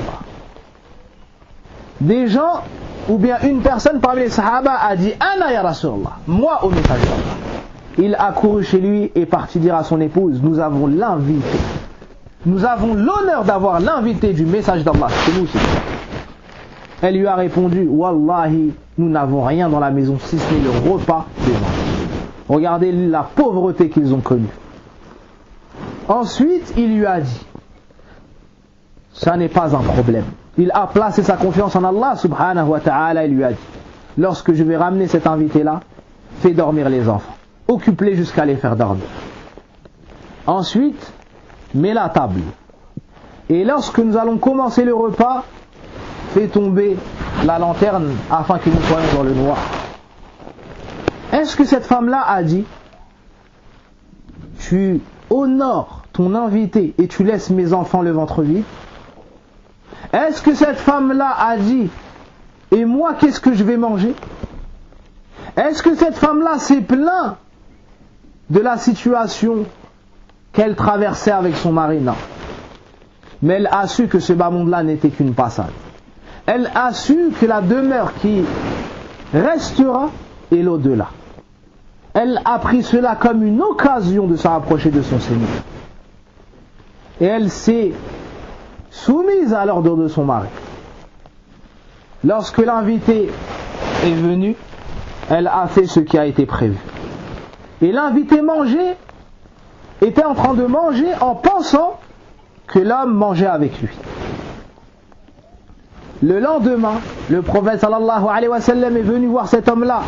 Des gens, ou bien une personne parmi les sahaba a dit Ana ya Rasulallah, moi au messager d'Allah. Il a couru chez lui et parti dire à son épouse, nous avons l'invité. Nous avons l'honneur d'avoir l'invité du messager d'Allah chez nous. Elle lui a répondu, Wallahi, nous n'avons rien dans la maison si ce n'est le repas des gens. Regardez la pauvreté qu'ils ont connue. Ensuite, il lui a dit, ça n'est pas un problème. Il a placé sa confiance en Allah subhanahu wa ta'ala et lui a dit, lorsque je vais ramener cet invité-là, fais dormir les enfants. Occupe-les jusqu'à les faire dormir. Ensuite, mets la table. Et lorsque nous allons commencer le repas, fais tomber la lanterne afin que nous soyons dans le noir. Est-ce que cette femme-là a dit, tu honores ton invité et tu laisses mes enfants le ventre vide? Est-ce que cette femme-là a dit, et moi qu'est-ce que je vais manger? Est-ce que cette femme-là s'est plainte de la situation qu'elle traversait avec son mari? Non. Mais elle a su que ce bas monde-là n'était qu'une passade. Elle a su que la demeure qui restera est l'au-delà. Elle a pris cela comme une occasion de se rapprocher de son Seigneur. Et elle s'est soumise à l'ordre de son mari. Lorsque l'invité est venu, elle a fait ce qui a été prévu. Et l'invité était en train de manger en pensant que l'homme mangeait avec lui. Le lendemain, le prophète sallallahu alayhi wa sallam est venu voir cet homme-là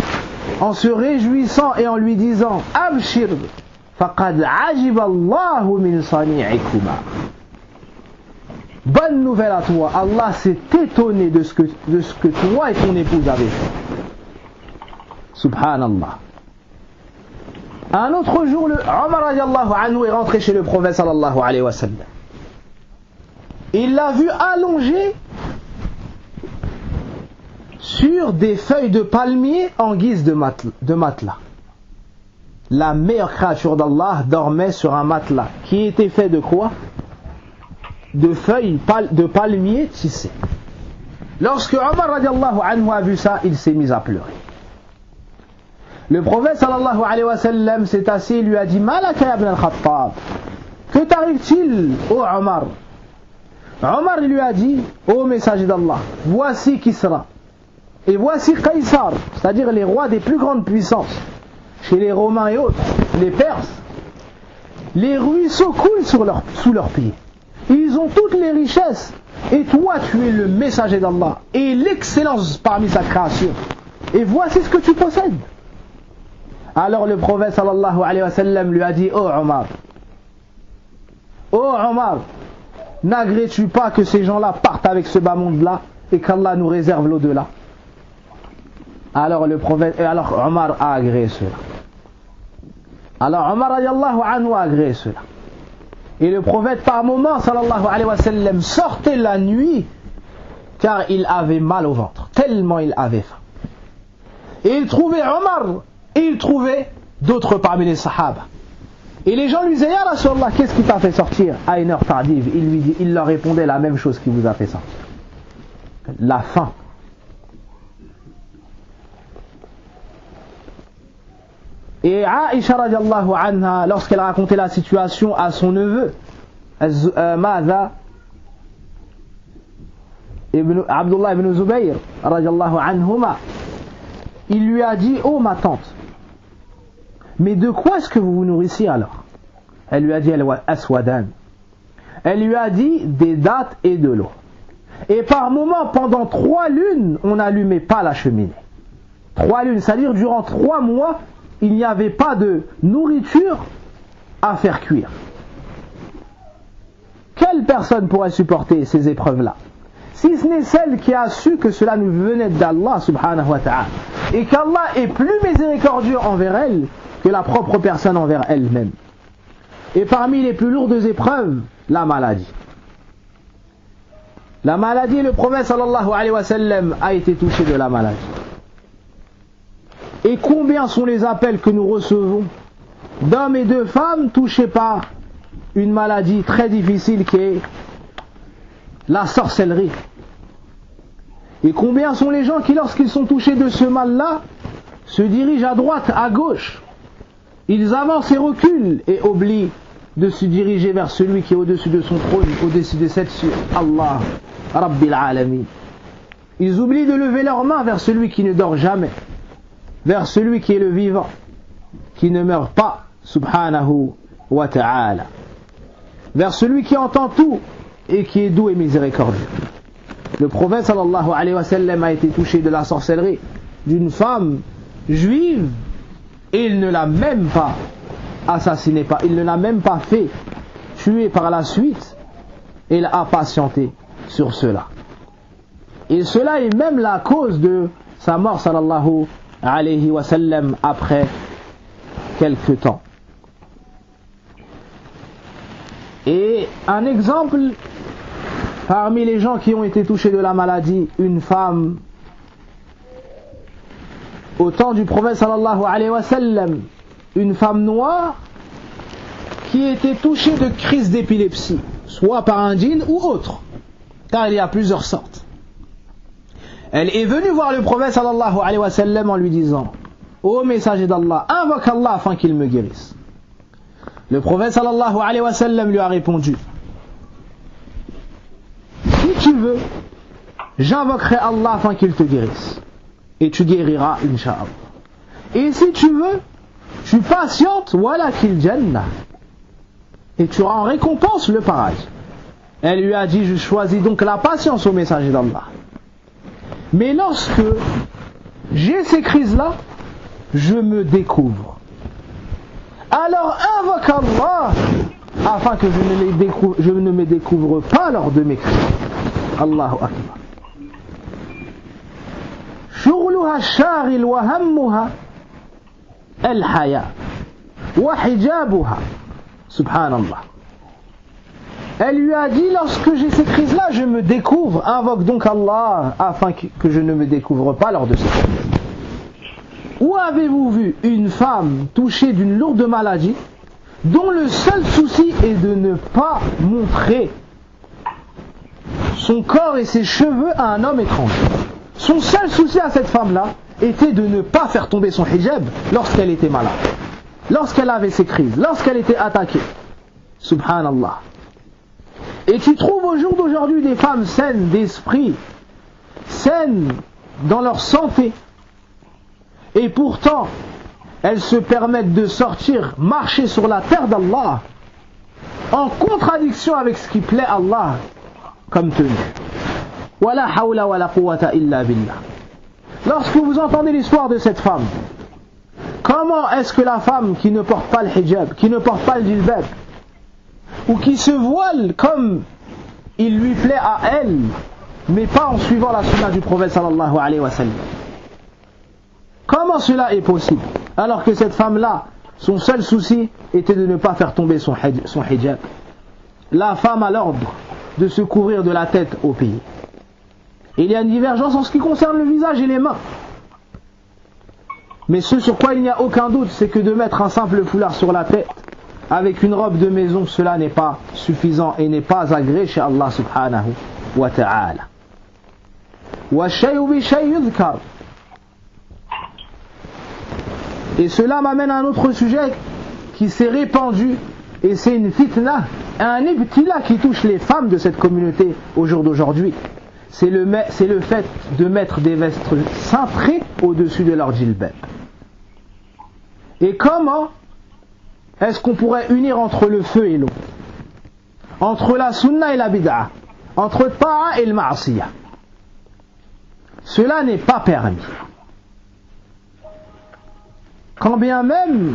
en se réjouissant et en lui disant Abshir, faqad ajiba Allahu min sani'ikuma. Bonne nouvelle à toi, Allah s'est étonné de ce que toi et ton épouse avez fait. Subhanallah. Un autre jour, Omar radiallahu anhu est rentré chez le prophète sallallahu alayhi wa sallam. Il l'a vu allongé sur des feuilles de palmier en guise de matelas. La meilleure créature d'Allah dormait sur un matelas qui était fait de quoi? De feuilles de palmier tissées. Lorsque Omar radiallahu anhu a vu ça, il s'est mis à pleurer. Le prophète sallallahu alayhi wa sallam s'est assis et lui a dit Malaka ya ibn al-Khattab, que t'arrive-t-il, ô Omar? Omar lui a dit, ô messager d'Allah, voici Kisra et voici Qaysar, c'est-à-dire les rois des plus grandes puissances, chez les Romains et autres, les Perses. Les ruisseaux coulent sous leurs pieds. Ils ont toutes les richesses. Et toi, tu es le messager d'Allah et l'excellence parmi sa création. Et voici ce que tu possèdes. Alors le prophète sallallahu alayhi wa sallam lui a dit, ô Omar, n'agrées-tu pas que ces gens-là partent avec ce bas monde-là et qu'Allah nous réserve l'au-delà? Alors Omar a agréé cela. Alors Omar radiallahu anhu a agréé cela. Et le prophète par moment sallallahu alayhi wa sallam sortait la nuit car il avait mal au ventre, tellement il avait faim. Et il trouvait Omar et il trouvait d'autres parmi les sahaba. Et les gens lui disaient Ya Rasulallah, qu'est-ce qui t'a fait sortir à une heure tardive? Il leur répondait la même chose qui vous a fait sortir. La faim. Et Aïcha radiallahu anha, lorsqu'elle racontait la situation à son neveu, Abdullah ibn Zubayr radiallahu anhuma, il lui a dit, oh ma tante, mais de quoi est-ce que vous vous nourrissez alors? Elle lui a dit, aswadan. Elle lui a dit, des dattes et de l'eau. Et par moment, pendant 3 lunes, on n'allumait pas la cheminée. 3 lunes, c'est-à-dire durant 3 mois, il n'y avait pas de nourriture à faire cuire. Quelle personne pourrait supporter ces épreuves-là? si ce n'est celle qui a su que cela nous venait d'Allah subhanahu wa ta'ala, et qu'Allah est plus miséricordieux envers elle que la propre personne envers elle-même. Et parmi les plus lourdes épreuves, la maladie. La maladie, le prophète sallallahu alayhi wa sallam a été touché de la maladie. Et combien sont les appels que nous recevons d'hommes et de femmes touchés par une maladie très difficile qui est la sorcellerie. Et combien sont les gens qui, lorsqu'ils sont touchés de ce mal-là, se dirigent à droite, à gauche. Ils avancent et reculent et oublient de se diriger vers celui qui est au-dessus de son trône, au-dessus de cette cieux, Allah, Rabbil Alamin. Ils oublient de lever leurs mains vers celui qui ne dort jamais, vers celui qui est le vivant, qui ne meurt pas, subhanahu wa ta'ala, vers celui qui entend tout et qui est doux et miséricordieux. Le prophète sallallahu alayhi wa sallam a été touché de la sorcellerie d'une femme juive et il ne l'a même pas assassiné, il ne l'a même pas fait tuer par la suite, et il a patienté sur cela. Et cela est même la cause de sa mort sallallahu alayhi wa sallam après quelque temps. Et un exemple, parmi les gens qui ont été touchés de la maladie, une femme au temps du prophète sallallahu alayhi wa sallam, une femme noire qui était touchée de crises d'épilepsie, soit par un djinn ou autre, car il y a plusieurs sortes. Elle est venue voir le prophète sallallahu alayhi wa sallam en lui disant: ô messager d'Allah, invoque Allah afin qu'il me guérisse. Le prophète sallallahu alayhi wa sallam lui a répondu: si tu veux, j'invoquerai Allah afin qu'il te guérisse, et tu guériras, incha'Allah. Et si tu veux, tu patientes, voilà qu'il jannah, et tu auras en récompense le paradis. Elle lui a dit: je choisis donc la patience au messager d'Allah. Mais lorsque j'ai ces crises-là, je me découvre. Alors invoque Allah afin que je ne me découvre pas lors de mes crises. Allahu Akbar. شغلها الشاغل وهمها الحياة وحجابها Subhanallah. Elle lui a dit: lorsque j'ai ces crises-là, je me découvre, invoque donc Allah afin que je ne me découvre pas lors de ces crises. Où avez-vous vu une femme touchée d'une lourde maladie dont le seul souci est de ne pas montrer son corps et ses cheveux à un homme étranger? Son seul souci à cette femme-là était de ne pas faire tomber son hijab lorsqu'elle était malade, lorsqu'elle avait ses crises, lorsqu'elle était attaquée. Subhanallah. Et tu trouves au jour d'aujourd'hui des femmes saines d'esprit, saines dans leur santé, et pourtant elles se permettent de sortir, marcher sur la terre d'Allah en contradiction avec ce qui plaît à Allah comme tenue. Wala hawla wala quwwata illa billah. Lorsque vous entendez l'histoire de cette femme, comment est-ce que la femme qui ne porte pas le hijab, qui ne porte pas le jilbab, ou qui se voile comme il lui plaît à elle, mais pas en suivant la sunna du prophète sallallahu alayhi wa sallam, comment cela est possible? Alors que cette femme-là, son seul souci était de ne pas faire tomber son hijab. La femme a l'ordre de se couvrir de la tête aux pieds. Il y a une divergence en ce qui concerne le visage et les mains. Mais ce sur quoi il n'y a aucun doute, c'est que de mettre un simple foulard sur la tête avec une robe de maison, cela n'est pas suffisant et n'est pas agréé chez Allah subhanahu wa ta'ala. Wa shay'u bi shay' yudhkar. Et cela m'amène à un autre sujet qui s'est répandu, et c'est une fitna, un ibtila qui touche les femmes de cette communauté au jour d'aujourd'hui. C'est le fait de mettre des vestes cintrées au-dessus de leur djilbab. Et comment est-ce qu'on pourrait unir entre le feu et l'eau, entre la sunna et la bid'a, entre ta'a et le ma'asiyah? Cela n'est pas permis. Quand bien même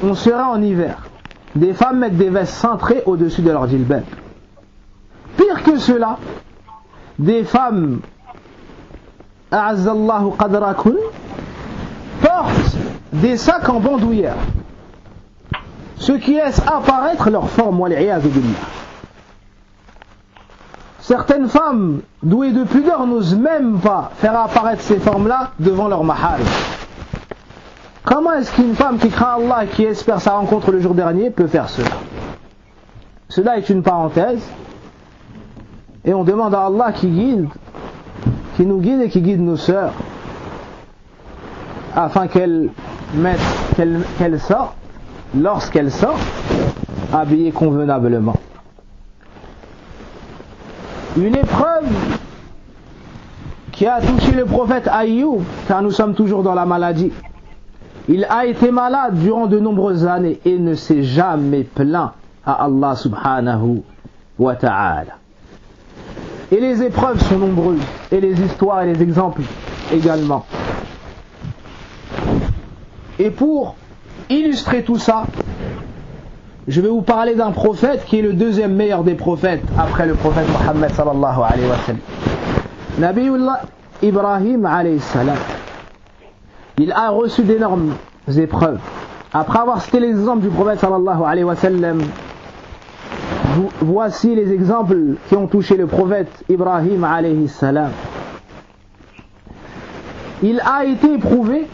on sera en hiver, des femmes mettent des vestes cintrées au-dessus de leur djilbab. Pire que cela, des femmes a'azzallahu qadrakun portent des sacs en bandoulière, ce qui laisse apparaître leur forme, wal'iyadhu billah. Certaines femmes douées de pudeur n'osent même pas faire apparaître ces formes-là devant leur mahal. Comment est-ce qu'une femme qui craint Allah et qui espère sa rencontre le jour dernier peut faire cela? Cela est une parenthèse, et on demande à Allah qui nous guide et qui guide nos sœurs, afin qu'elles sortent, lorsqu'elles sortent, habillées convenablement. Une épreuve qui a touché le prophète Aïoub, car nous sommes toujours dans la maladie. Il a été malade durant de nombreuses années et ne s'est jamais plaint à Allah subhanahu wa ta'ala. Et les épreuves sont nombreuses, et les histoires et les exemples également. Et pour illustrer tout ça, je vais vous parler d'un prophète qui est le deuxième meilleur des prophètes après le prophète Mohammed sallallahu alayhi wa sallam. Nabiullah Ibrahim alayhi salam. Il a reçu d'énormes épreuves. Après avoir cité l'exemple du prophète sallallahu alayhi wa sallam, voici les exemples qui ont touché le prophète Ibrahim alayhi salam. Il a été éprouvé,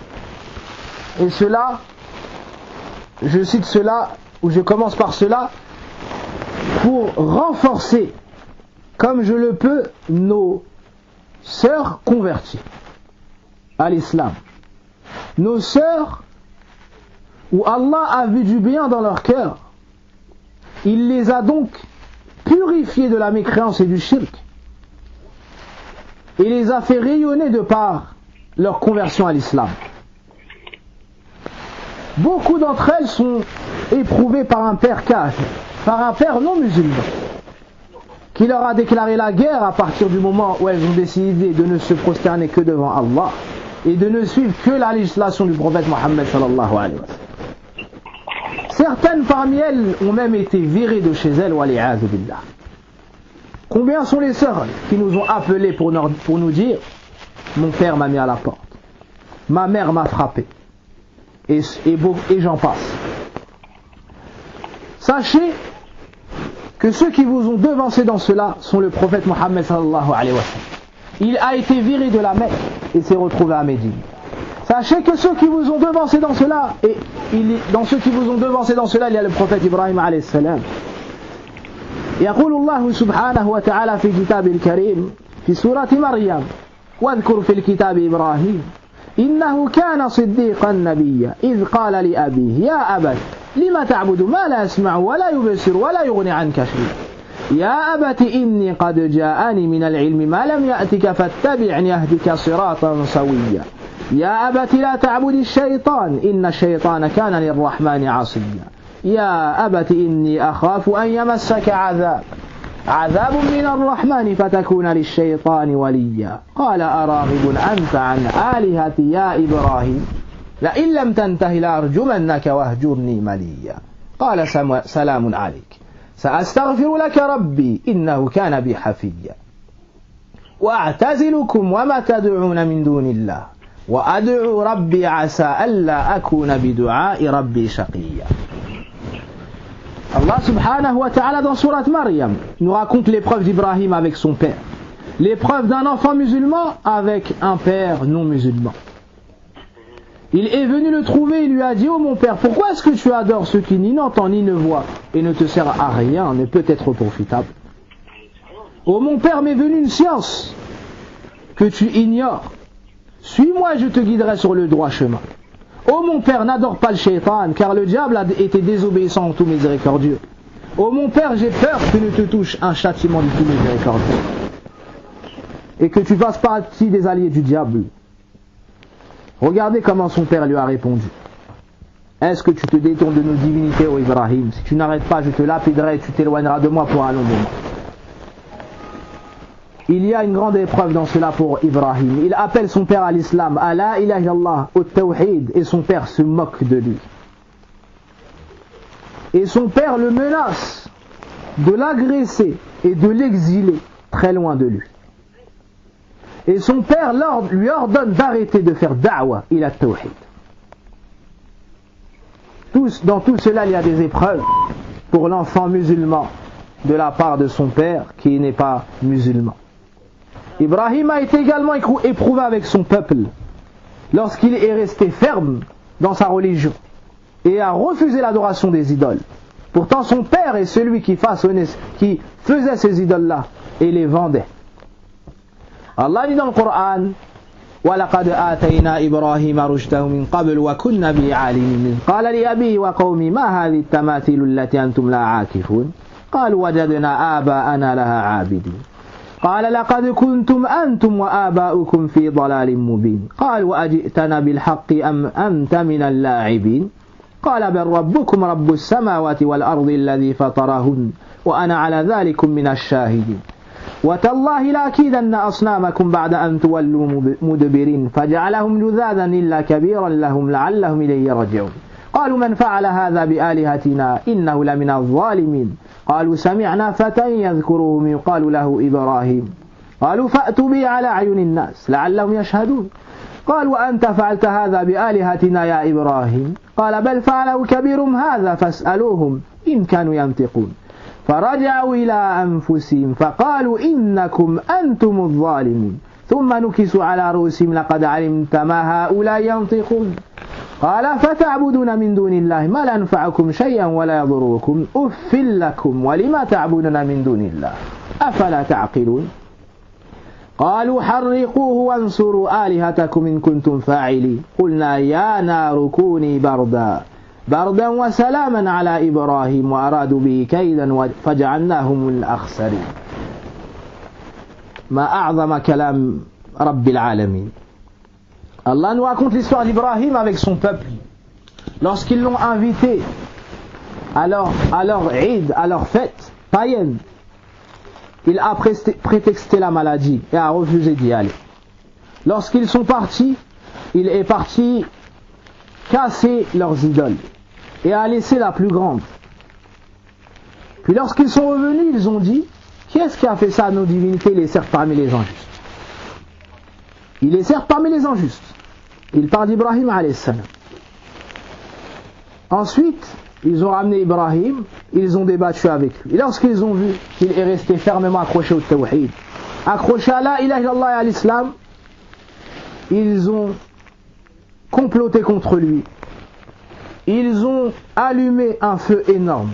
et cela, je cite cela, ou je commence par cela, pour renforcer, comme je le peux, nos sœurs converties à l'islam. Nos sœurs, où Allah a vu du bien dans leur cœur, il les a donc purifiées de la mécréance et du shirk, et les a fait rayonner de par leur conversion à l'islam. Beaucoup d'entre elles sont éprouvées par un père kafir, par un père non musulman, qui leur a déclaré la guerre à partir du moment où elles ont décidé de ne se prosterner que devant Allah et de ne suivre que la législation du prophète Mohammed sallallahu alayhi wa sallam. Certaines parmi elles ont même été virées de chez elles, wal'iyadhu billah. Combien sont les sœurs qui nous ont appelés pour nous dire: mon père m'a mis à la porte, ma mère m'a frappé, et j'en passe. Sachez que ceux qui vous ont devancé dans cela sont le prophète Mohammed sallallahu alayhi wa sallam. Il a été viré de la Mecque et s'est retrouvé à Médine. Sachez que ceux qui vous ont devancé dans cela, dans ceux qui vous ont devancé dans cela, il y a le prophète Ibrahim alayhi salam. يقول الله سبحانه وتعالى في كتابه الكريم في سورة مريم: واذكر في الكتاب إبراهيم إنه كان صديقا نبيا إذ قال لأبيه يا أبت لم تعبد ما لا يسمع ولا يبصر ولا يغني عنك شيئا يا أبت إني قد جاءني من العلم ما لم يأتك فاتبعني أهدك صراطا سويا يا أبت لا تعبد الشيطان إن الشيطان كان للرحمن عصيا يا أبت إني أخاف أن يمسك عذاب من الرحمن فتكون للشيطان وليا قال أراغب أنت عن آلهتي يا إبراهيم لئن لم تنته لأرجمنك واهجرني مليا قال سلام عليك سأستغفر لك ربي إنه كان بي حفيا وأعتزلكم وما تدعون من دون الله وأدعو ربي عسى ألا أكون بدعاء ربي شقيا. Allah subhanahu wa ta'ala dans sourate Maryam nous raconte l'épreuve d'Ibrahim avec son père, l'épreuve d'un enfant musulman avec un père non musulman. Il est venu le trouver et lui a dit: oh mon père, pourquoi est-ce que tu adores ce qui ni n'entend ni ne voit et ne te sert à rien, ne peut être profitable? Oh mon père, m'est venue une science que tu ignores, suis-moi et je te guiderai sur le droit chemin. Oh mon père, n'adore pas le shaitan, car le diable a été désobéissant au tout miséricordieux. Oh mon père, j'ai peur que ne te touche un châtiment du tout miséricordieux et que tu fasses partie des alliés du diable. Regardez comment son père lui a répondu: est-ce que tu te détournes de nos divinités, ô Ibrahim? Si tu n'arrêtes pas, je te lapiderai et tu t'éloigneras de moi pour un long moment. Il y a une grande épreuve dans cela pour Ibrahim. Il appelle son père à l'islam, à la ilaha illallah, au tawhid, et son père se moque de lui. Et son père le menace de l'agresser et de l'exiler très loin de lui. Et son père lui ordonne d'arrêter de faire da'wa ila tawhid. Dans tout cela, il y a des épreuves pour l'enfant musulman de la part de son père qui n'est pas musulman. Ibrahim a été également éprouvé avec son peuple lorsqu'il est resté ferme dans sa religion et a refusé l'adoration des idoles. Pourtant son père est celui qui faisait ces idoles-là et les vendait. Allah dit dans le Coran: وَلَقَدْ آتَيْنَا إِبْرَاهِيمَ رُشْدَهُ مِنْ قَبْلُ وَكُنَّا بِهِ عَالِمِينَ قال لأبيه وقومه ما هذه التماثيل التي أنتم لها عاكفون قالوا وجدنا آباءنا لها عابدين قال لقد كنتم أنتم وآباؤكم في ضلال مبين قال وأجئتنا بالحق أم أنت من اللاعبين قال بل ربكم رب السماوات والأرض الذي فطرهن وأنا على ذلك من الشاهدين وتالله لأكيدن أصنامكم بعد أن تولوا مدبرين فجعلهم جذاذا إلا كبيرا لهم لعلهم إليه يرجعون قالوا من فعل هذا بآلهتنا إنه لمن الظالمين قالوا سمعنا فتى يذكرهم يقال له إبراهيم قالوا فأتوا به على أعين الناس لعلهم يشهدون قال وأنت فعلت هذا بآلهتنا يا إبراهيم قال بل فعله كبيرهم هذا فاسألوهم إن كانوا ينطقون فرجعوا إلى أنفسهم فقالوا إنكم أنتم الظالمون ثم نكسوا على رؤوسهم لقد علمت ما هؤلاء ينطقون قال فتعبدون من دون الله ما لا ينفعكم شيئا ولا يضركم أف لكم ولما تعبدون من دون الله أفلا تعقلون قالوا حرقوه وانصروا آلهتكم إن كنتم فاعلين قلنا يا نار كوني بردا وسلاما على إبراهيم وأرادوا به كيدا فجعلناهم الأخسرين ما أعظم كلام رب العالمين. Allah nous raconte l'histoire d'Ibrahim avec son peuple. Lorsqu'ils l'ont invité à leur Eid, à leur fête païenne, il a prétexté la maladie et a refusé d'y aller. Lorsqu'ils sont partis, il est parti casser leurs idoles et a laissé la plus grande. Puis lorsqu'ils sont revenus, ils ont dit: qui est-ce qui a fait ça à nos divinités? Il est certes parmi les injustes. Il est certes parmi les injustes. Il parle d'Ibrahim alayhi salam. Ensuite, ils ont ramené Ibrahim, ils ont débattu avec lui. Et lorsqu'ils ont vu qu'il est resté fermement accroché au tawhid, accroché à la ilaha illallah et à l'islam, ils ont comploté contre lui. Ils ont allumé un feu énorme.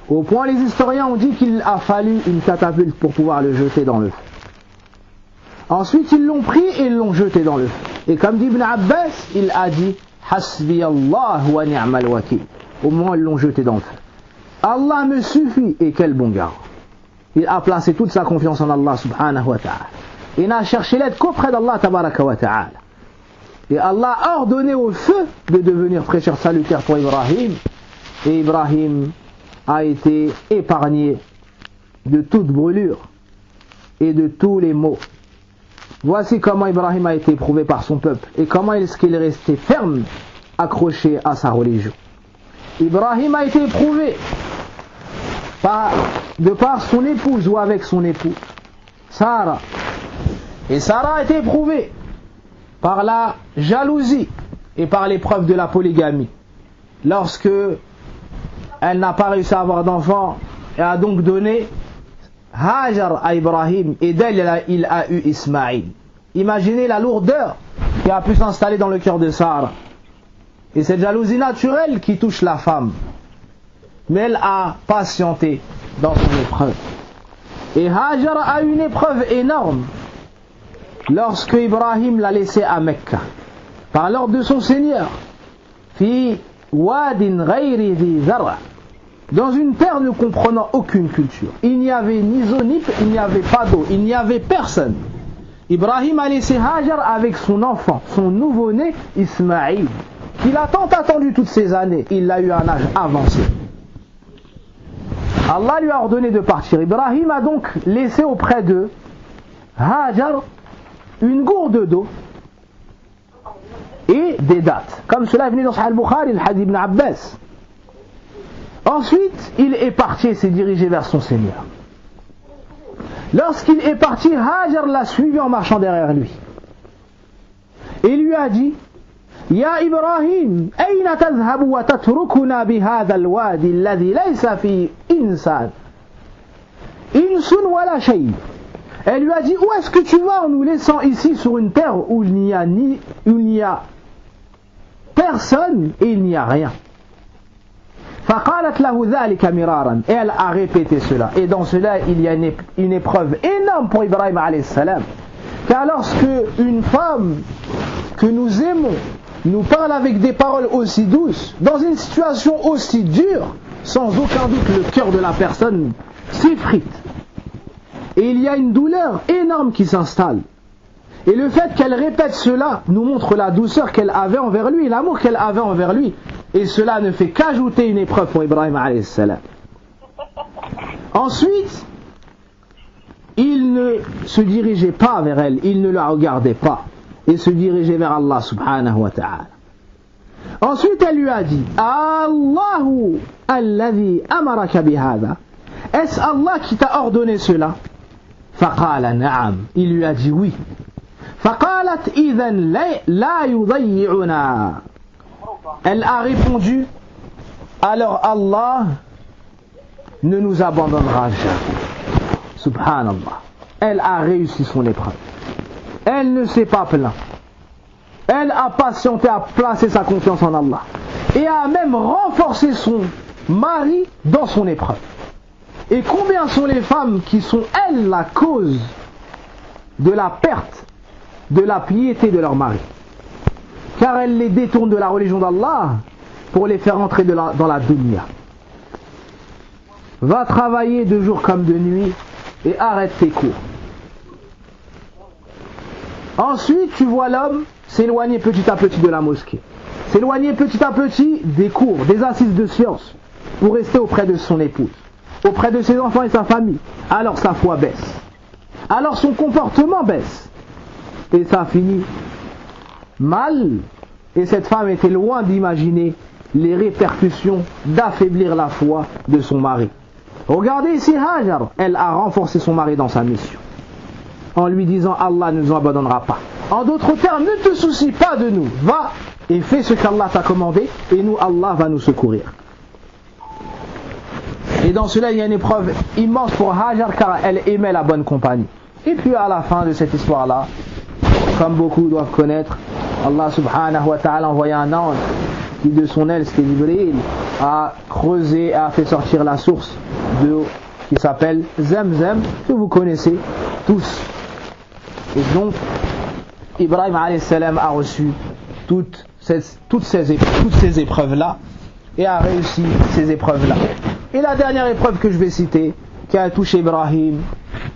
Au point, les historiens ont dit qu'il a fallu une catapulte pour pouvoir le jeter dans le feu. Ensuite, ils l'ont pris et ils l'ont jeté dans le feu. Et comme dit Ibn Abbas, il a dit Hasbi Allah wa ni'mal wakil. Au moment où ils l'ont jeté dans le feu. Allah me suffit et quel bon garant. Il a placé toute sa confiance en Allah subhanahu wa ta'ala. Il n'a cherché l'aide qu'auprès d'Allah tabaraka wa ta'ala. Et Allah a ordonné au feu de devenir fraîcheur salutaire pour Ibrahim. Et Ibrahim a été épargné de toute brûlure et de tous les maux. Voici comment Ibrahim a été éprouvé par son peuple et comment est-ce qu'il est resté ferme, accroché à sa religion. Ibrahim a été éprouvé de par son épouse ou avec son époux, Sarah. Et Sarah a été éprouvée par la jalousie et par l'épreuve de la polygamie. Lorsque elle n'a pas réussi à avoir d'enfant, elle a donc donné Hajar à Ibrahim et d'elle il a eu Ismaïl. Imaginez la lourdeur qui a pu s'installer dans le cœur de Sarah. Et cette jalousie naturelle qui touche la femme. Mais elle a patienté dans son épreuve. Et Hajar a eu une épreuve énorme lorsque Ibrahim l'a laissé à Mecca par l'ordre de son Seigneur. Fi wadin ghayri dhi zara. Dans une terre ne comprenant aucune culture. Il n'y avait ni zonip, il n'y avait pas d'eau, il n'y avait personne. Ibrahim a laissé Hajar avec son enfant, son nouveau-né Ismaïl, qu'il a tant attendu toutes ces années. Il a eu un âge avancé. Allah lui a ordonné de partir. Ibrahim a donc laissé auprès de Hajar une gourde d'eau et des dattes. Comme cela est venu dans Sahih al-Bukhari, le hadith Ibn Abbas. Ensuite, il est parti et s'est dirigé vers son Seigneur. Lorsqu'il est parti, Hajar l'a suivi en marchant derrière lui. Et lui a dit: Ya Ibrahim, ayna tadhhabu wa tatrukuna bihadha alwadi alladhi laysa fi insan wala shay. Elle lui a dit: où est-ce que tu vas en nous laissant ici sur une terre où il n'y a personne et il n'y a rien? فقالت له ذلك مرارا. Et elle a répété cela. Et dans cela il y a une épreuve énorme pour Ibrahim alayhi salam. Car lorsque une femme que nous aimons nous parle avec des paroles aussi douces, dans une situation aussi dure, sans aucun doute le cœur de la personne s'effrite. Et il y a une douleur énorme qui s'installe. Et le fait qu'elle répète cela nous montre la douceur qu'elle avait envers lui, l'amour qu'elle avait envers lui. Et cela ne fait qu'ajouter une épreuve pour Ibrahim alayhi salam. Ensuite, il ne se dirigeait pas vers elle, il ne la regardait pas, et se dirigeait vers Allah subhanahu wa ta'ala. Ensuite, elle lui a dit: Allahu alladhi amaraka bihada. Est-ce Allah qui t'a ordonné cela? Faqala na'am. Il lui a dit oui. Faqalat idhan la yudayy'una. Elle a répondu: alors Allah ne nous abandonnera jamais. Subhanallah. Elle a réussi son épreuve. Elle ne s'est pas plainte. Elle a patienté à placer sa confiance en Allah. Et a même renforcé son mari dans son épreuve. Et combien sont les femmes qui sont, elles, la cause de la perte de la piété de leur mari? Car elles les détournent de la religion d'Allah pour les faire entrer dans la dunya. Va travailler de jour comme de nuit et arrête tes cours. Ensuite, tu vois l'homme s'éloigner petit à petit de la mosquée, s'éloigner petit à petit des cours, des assises de science, pour rester auprès de son épouse, auprès de ses enfants et sa famille. Alors sa foi baisse, alors son comportement baisse, et ça finit mal. Et cette femme était loin d'imaginer les répercussions d'affaiblir la foi de son mari. Regardez ici Hajar, elle a renforcé son mari dans sa mission, en lui disant: Allah ne nous abandonnera pas. En d'autres termes, ne te soucie pas de nous, va et fais ce qu'Allah t'a commandé, et nous, Allah va nous secourir. Et dans cela, il y a une épreuve immense pour Hajar, car elle aimait la bonne compagnie. Et puis à la fin de cette histoire-là, comme beaucoup doivent connaître, Allah subhanahu wa ta'ala envoya un ange qui de son aile, c'était Jibril, a creusé et a fait sortir la source d'eau qui s'appelle Zamzam, que vous connaissez tous. Et donc Ibrahim alayhi salam a reçu toutes ces épreuves-là et a réussi ces épreuves-là. Et la dernière épreuve que je vais citer, qui a touché Ibrahim,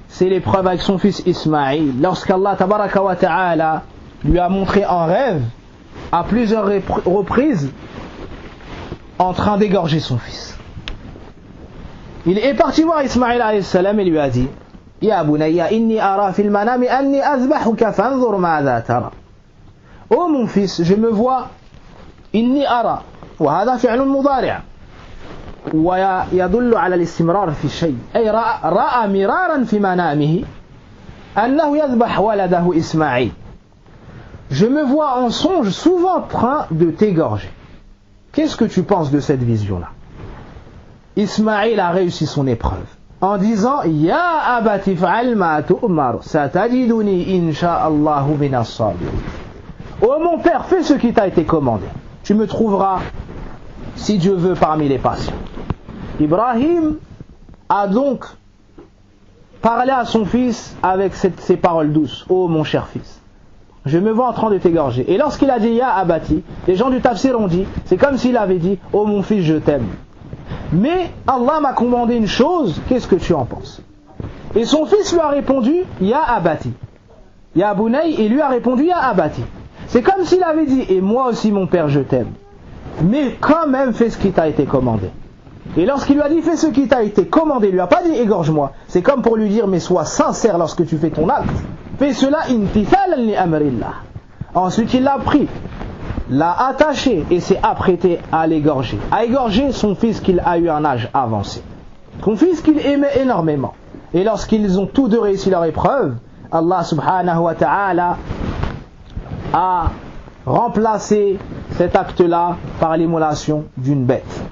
c'est l'épreuve avec son fils Ismaïl. Lorsqu'Allah tabaraka wa ta'ala lui a montré en rêve à plusieurs reprises en train d'égorger son fils. Il est parti voir Ismaïl alayhi salam et lui a dit: Ya bunayya inni ara fil manami anni azbahuka fanzur ma'adha tara. Oh mon fils, je me vois, inni ara, wa hadha fi'lun mudari' ويدل على الاستمرار في الشيء أي رأى مرارا في منامه أنه يذبح ولده إسماعيل. Je me vois en songe souvent en train de t'égorger. Qu'est-ce que tu penses de cette vision-là? Ismaïl a réussi son épreuve en disant: Ya abati fa'al ma tu'mar satajiduni insha'Allahu min as-sabirin. Oh mon père, fais ce qui t'a été commandé. Tu me trouveras, si Dieu veut, parmi les patients. Ibrahim a donc parlé à son fils avec ces paroles douces: oh mon cher fils, je me vois en train de t'égorger. Et lorsqu'il a dit Ya abati, les gens du tafsir ont dit, c'est comme s'il avait dit: oh mon fils, je t'aime, mais Allah m'a commandé une chose, qu'est-ce que tu en penses? Et son fils lui a répondu Ya abati, Ya bunay, et lui a répondu Ya abati. C'est comme s'il avait dit: et moi aussi mon père, je t'aime, mais quand même fais ce qui t'a été commandé. Et lorsqu'il lui a dit fais ce qui t'a été commandé, il lui a pas dit égorge-moi. C'est comme pour lui dire: mais sois sincère lorsque tu fais ton acte. Fais cela imtithalan li amrillah. Ensuite il l'a pris, l'a attaché et s'est apprêté à l'égorger. À égorger son fils qu'il a eu un âge avancé. Son fils qu'il aimait énormément. Et lorsqu'ils ont tous deux réussi leur épreuve, Allah subhanahu wa ta'ala a remplacé cet acte-là par l'immolation d'une bête.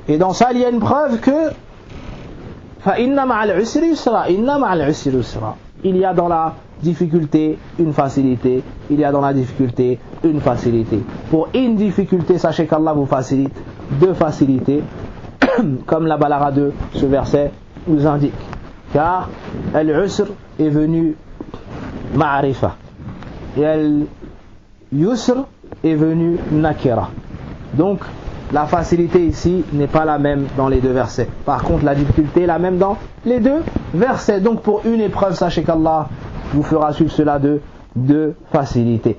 Et dans ça, il y a une preuve que فَإِنَّ مَعَ الْعُسْرِ يُسْرًا إِنَّ مَعَ الْعُسْرِ يُسْرًا. Il y a dans la difficulté une facilité, il y a dans la difficulté une facilité. Pour une difficulté, sachez qu'Allah vous facilite deux facilités, comme la Balara de ce verset nous indique. Car al-usr est venu ma'arifa et al-yusr est venu nakira. Donc la facilité ici n'est pas la même dans les deux versets. Par contre, la difficulté est la même dans les deux versets. Donc pour une épreuve, sachez qu'Allah vous fera suivre cela de facilité.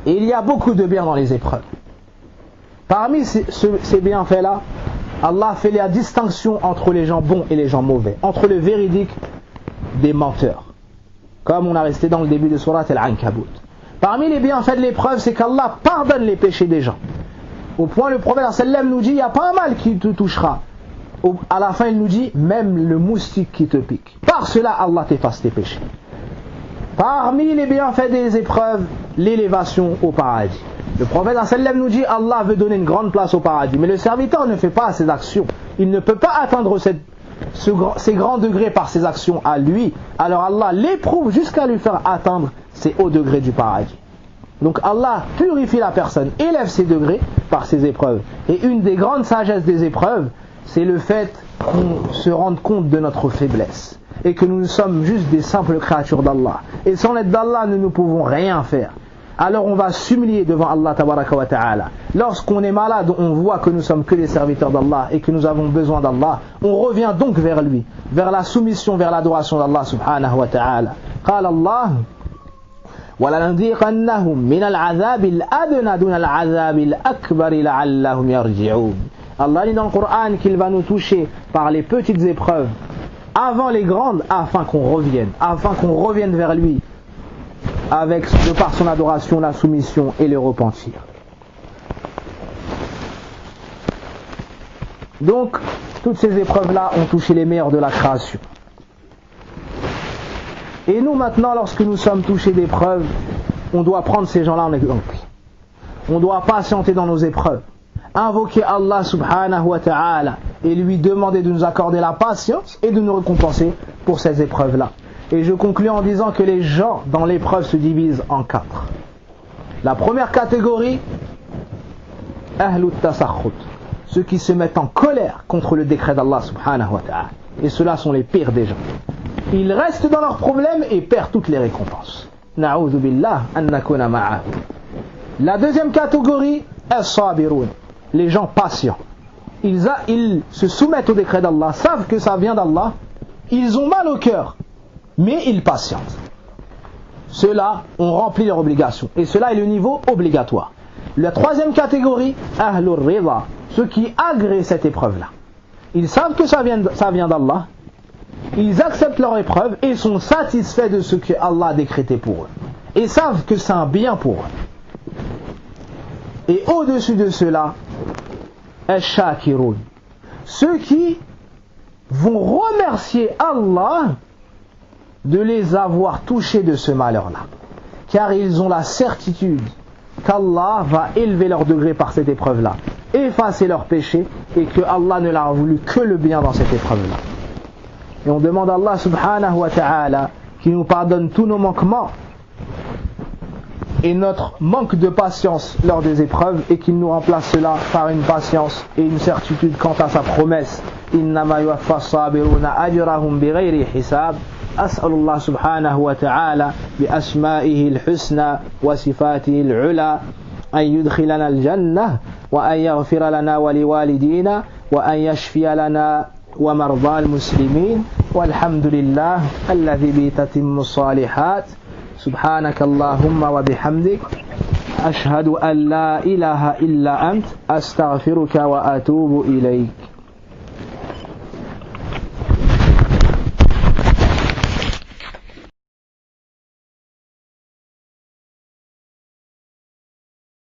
Et il y a beaucoup de biens dans les épreuves. Parmi ces bienfaits-là, Allah fait la distinction entre les gens bons et les gens mauvais, entre le véridique des menteurs. Comme on a resté dans le début de Surat Al-Ankabut. Parmi les bienfaits de l'épreuve, c'est qu'Allah pardonne les péchés des gens. Au point, le prophète sallam nous dit, il n'y a pas un mal qui te touchera. À la fin, il nous dit, même le moustique qui te pique. Par cela, Allah t'efface tes péchés. Parmi les bienfaits des épreuves, l'élévation au paradis. Le prophète sallam nous dit, Allah veut donner une grande place au paradis. Mais le serviteur ne fait pas ses actions. Il ne peut pas atteindre ces grands degrés par ses actions à lui. Alors Allah l'éprouve jusqu'à lui faire atteindre ces hauts degrés du paradis. Donc Allah purifie la personne, élève ses degrés par ses épreuves. Et une des grandes sagesses des épreuves, c'est le fait qu'on se rende compte de notre faiblesse. Et que nous sommes juste des simples créatures d'Allah. Et sans l'aide d'Allah, nous ne pouvons rien faire. Alors on va s'humilier devant Allah tabaraka wa ta'ala. Lorsqu'on est malade, on voit que nous sommes que les serviteurs d'Allah et que nous avons besoin d'Allah. On revient donc vers lui, vers la soumission, vers l'adoration d'Allah subhanahu wa ta'ala. قال الله وَلَنُذِيقَنَّهُمْ مِنَ الْعَذَابِ الْأَدْنَى دُونَ الْعَذَابِ الْأَكْبَرِ لَعَلَّهُمْ يَرْجِعُونَ. Allah dit dans le Coran qu'il va nous toucher par les petites épreuves avant les grandes, afin qu'on revienne vers lui avec, de par son adoration, la soumission et le repentir. Donc, toutes ces épreuves-là ont touché les meilleurs de la création. Et nous maintenant, lorsque nous sommes touchés d'épreuves, on doit prendre ces gens-là en exemple. On doit patienter dans nos épreuves, invoquer Allah subhanahu wa ta'ala et lui demander de nous accorder la patience et de nous récompenser pour ces épreuves-là. Et je conclus en disant que les gens dans l'épreuve se divisent en quatre. La première catégorie, ahlut tasakhut, ceux qui se mettent en colère contre le décret d'Allah subhanahu wa ta'ala. Et ceux-là sont les pires des gens. Ils restent dans leurs problèmes et perdent toutes les récompenses. Na'udhu billah an nakuna ma'ahu. La deuxième catégorie, as-sabirun, les gens patients. Ils se soumettent au décret d'Allah, savent que ça vient d'Allah, ils ont mal au cœur, mais ils patientent. Ceux-là ont rempli leur obligation. Et cela est le niveau obligatoire. La troisième catégorie, ahlur rida, ceux qui agréent cette épreuve-là. Ils savent que ça vient d'Allah, ils acceptent leur épreuve et sont satisfaits de ce que Allah a décrété pour eux. Et savent que c'est un bien pour eux. Et au-dessus de cela, ash-shakirun, ceux qui vont remercier Allah de les avoir touchés de ce malheur-là. Car ils ont la certitude qu'Allah va élever leur degré par cette épreuve-là, effacer leurs péchés, et que Allah ne leur a voulu que le bien dans cette épreuve-là. Et on demande à Allah subhanahu wa ta'ala qu'il nous pardonne tous nos manquements et notre manque de patience lors des épreuves, et qu'il nous remplace cela par une patience et une certitude quant à sa promesse. Innama yuwaffa as-sabiruna ajrahum bighayri hisab. أسأل الله سبحانه وتعالى بأسمائه الحسنى وصفاته العلى أن يدخلنا الجنة وأن يغفر لنا ولوالدينا وأن يشفي لنا ومرضى المسلمين والحمد لله الذي به تتم الصالحات. سبحانك اللهم وبحمدك أشهد أن لا إله إلا أنت أستغفرك وأتوب إليك.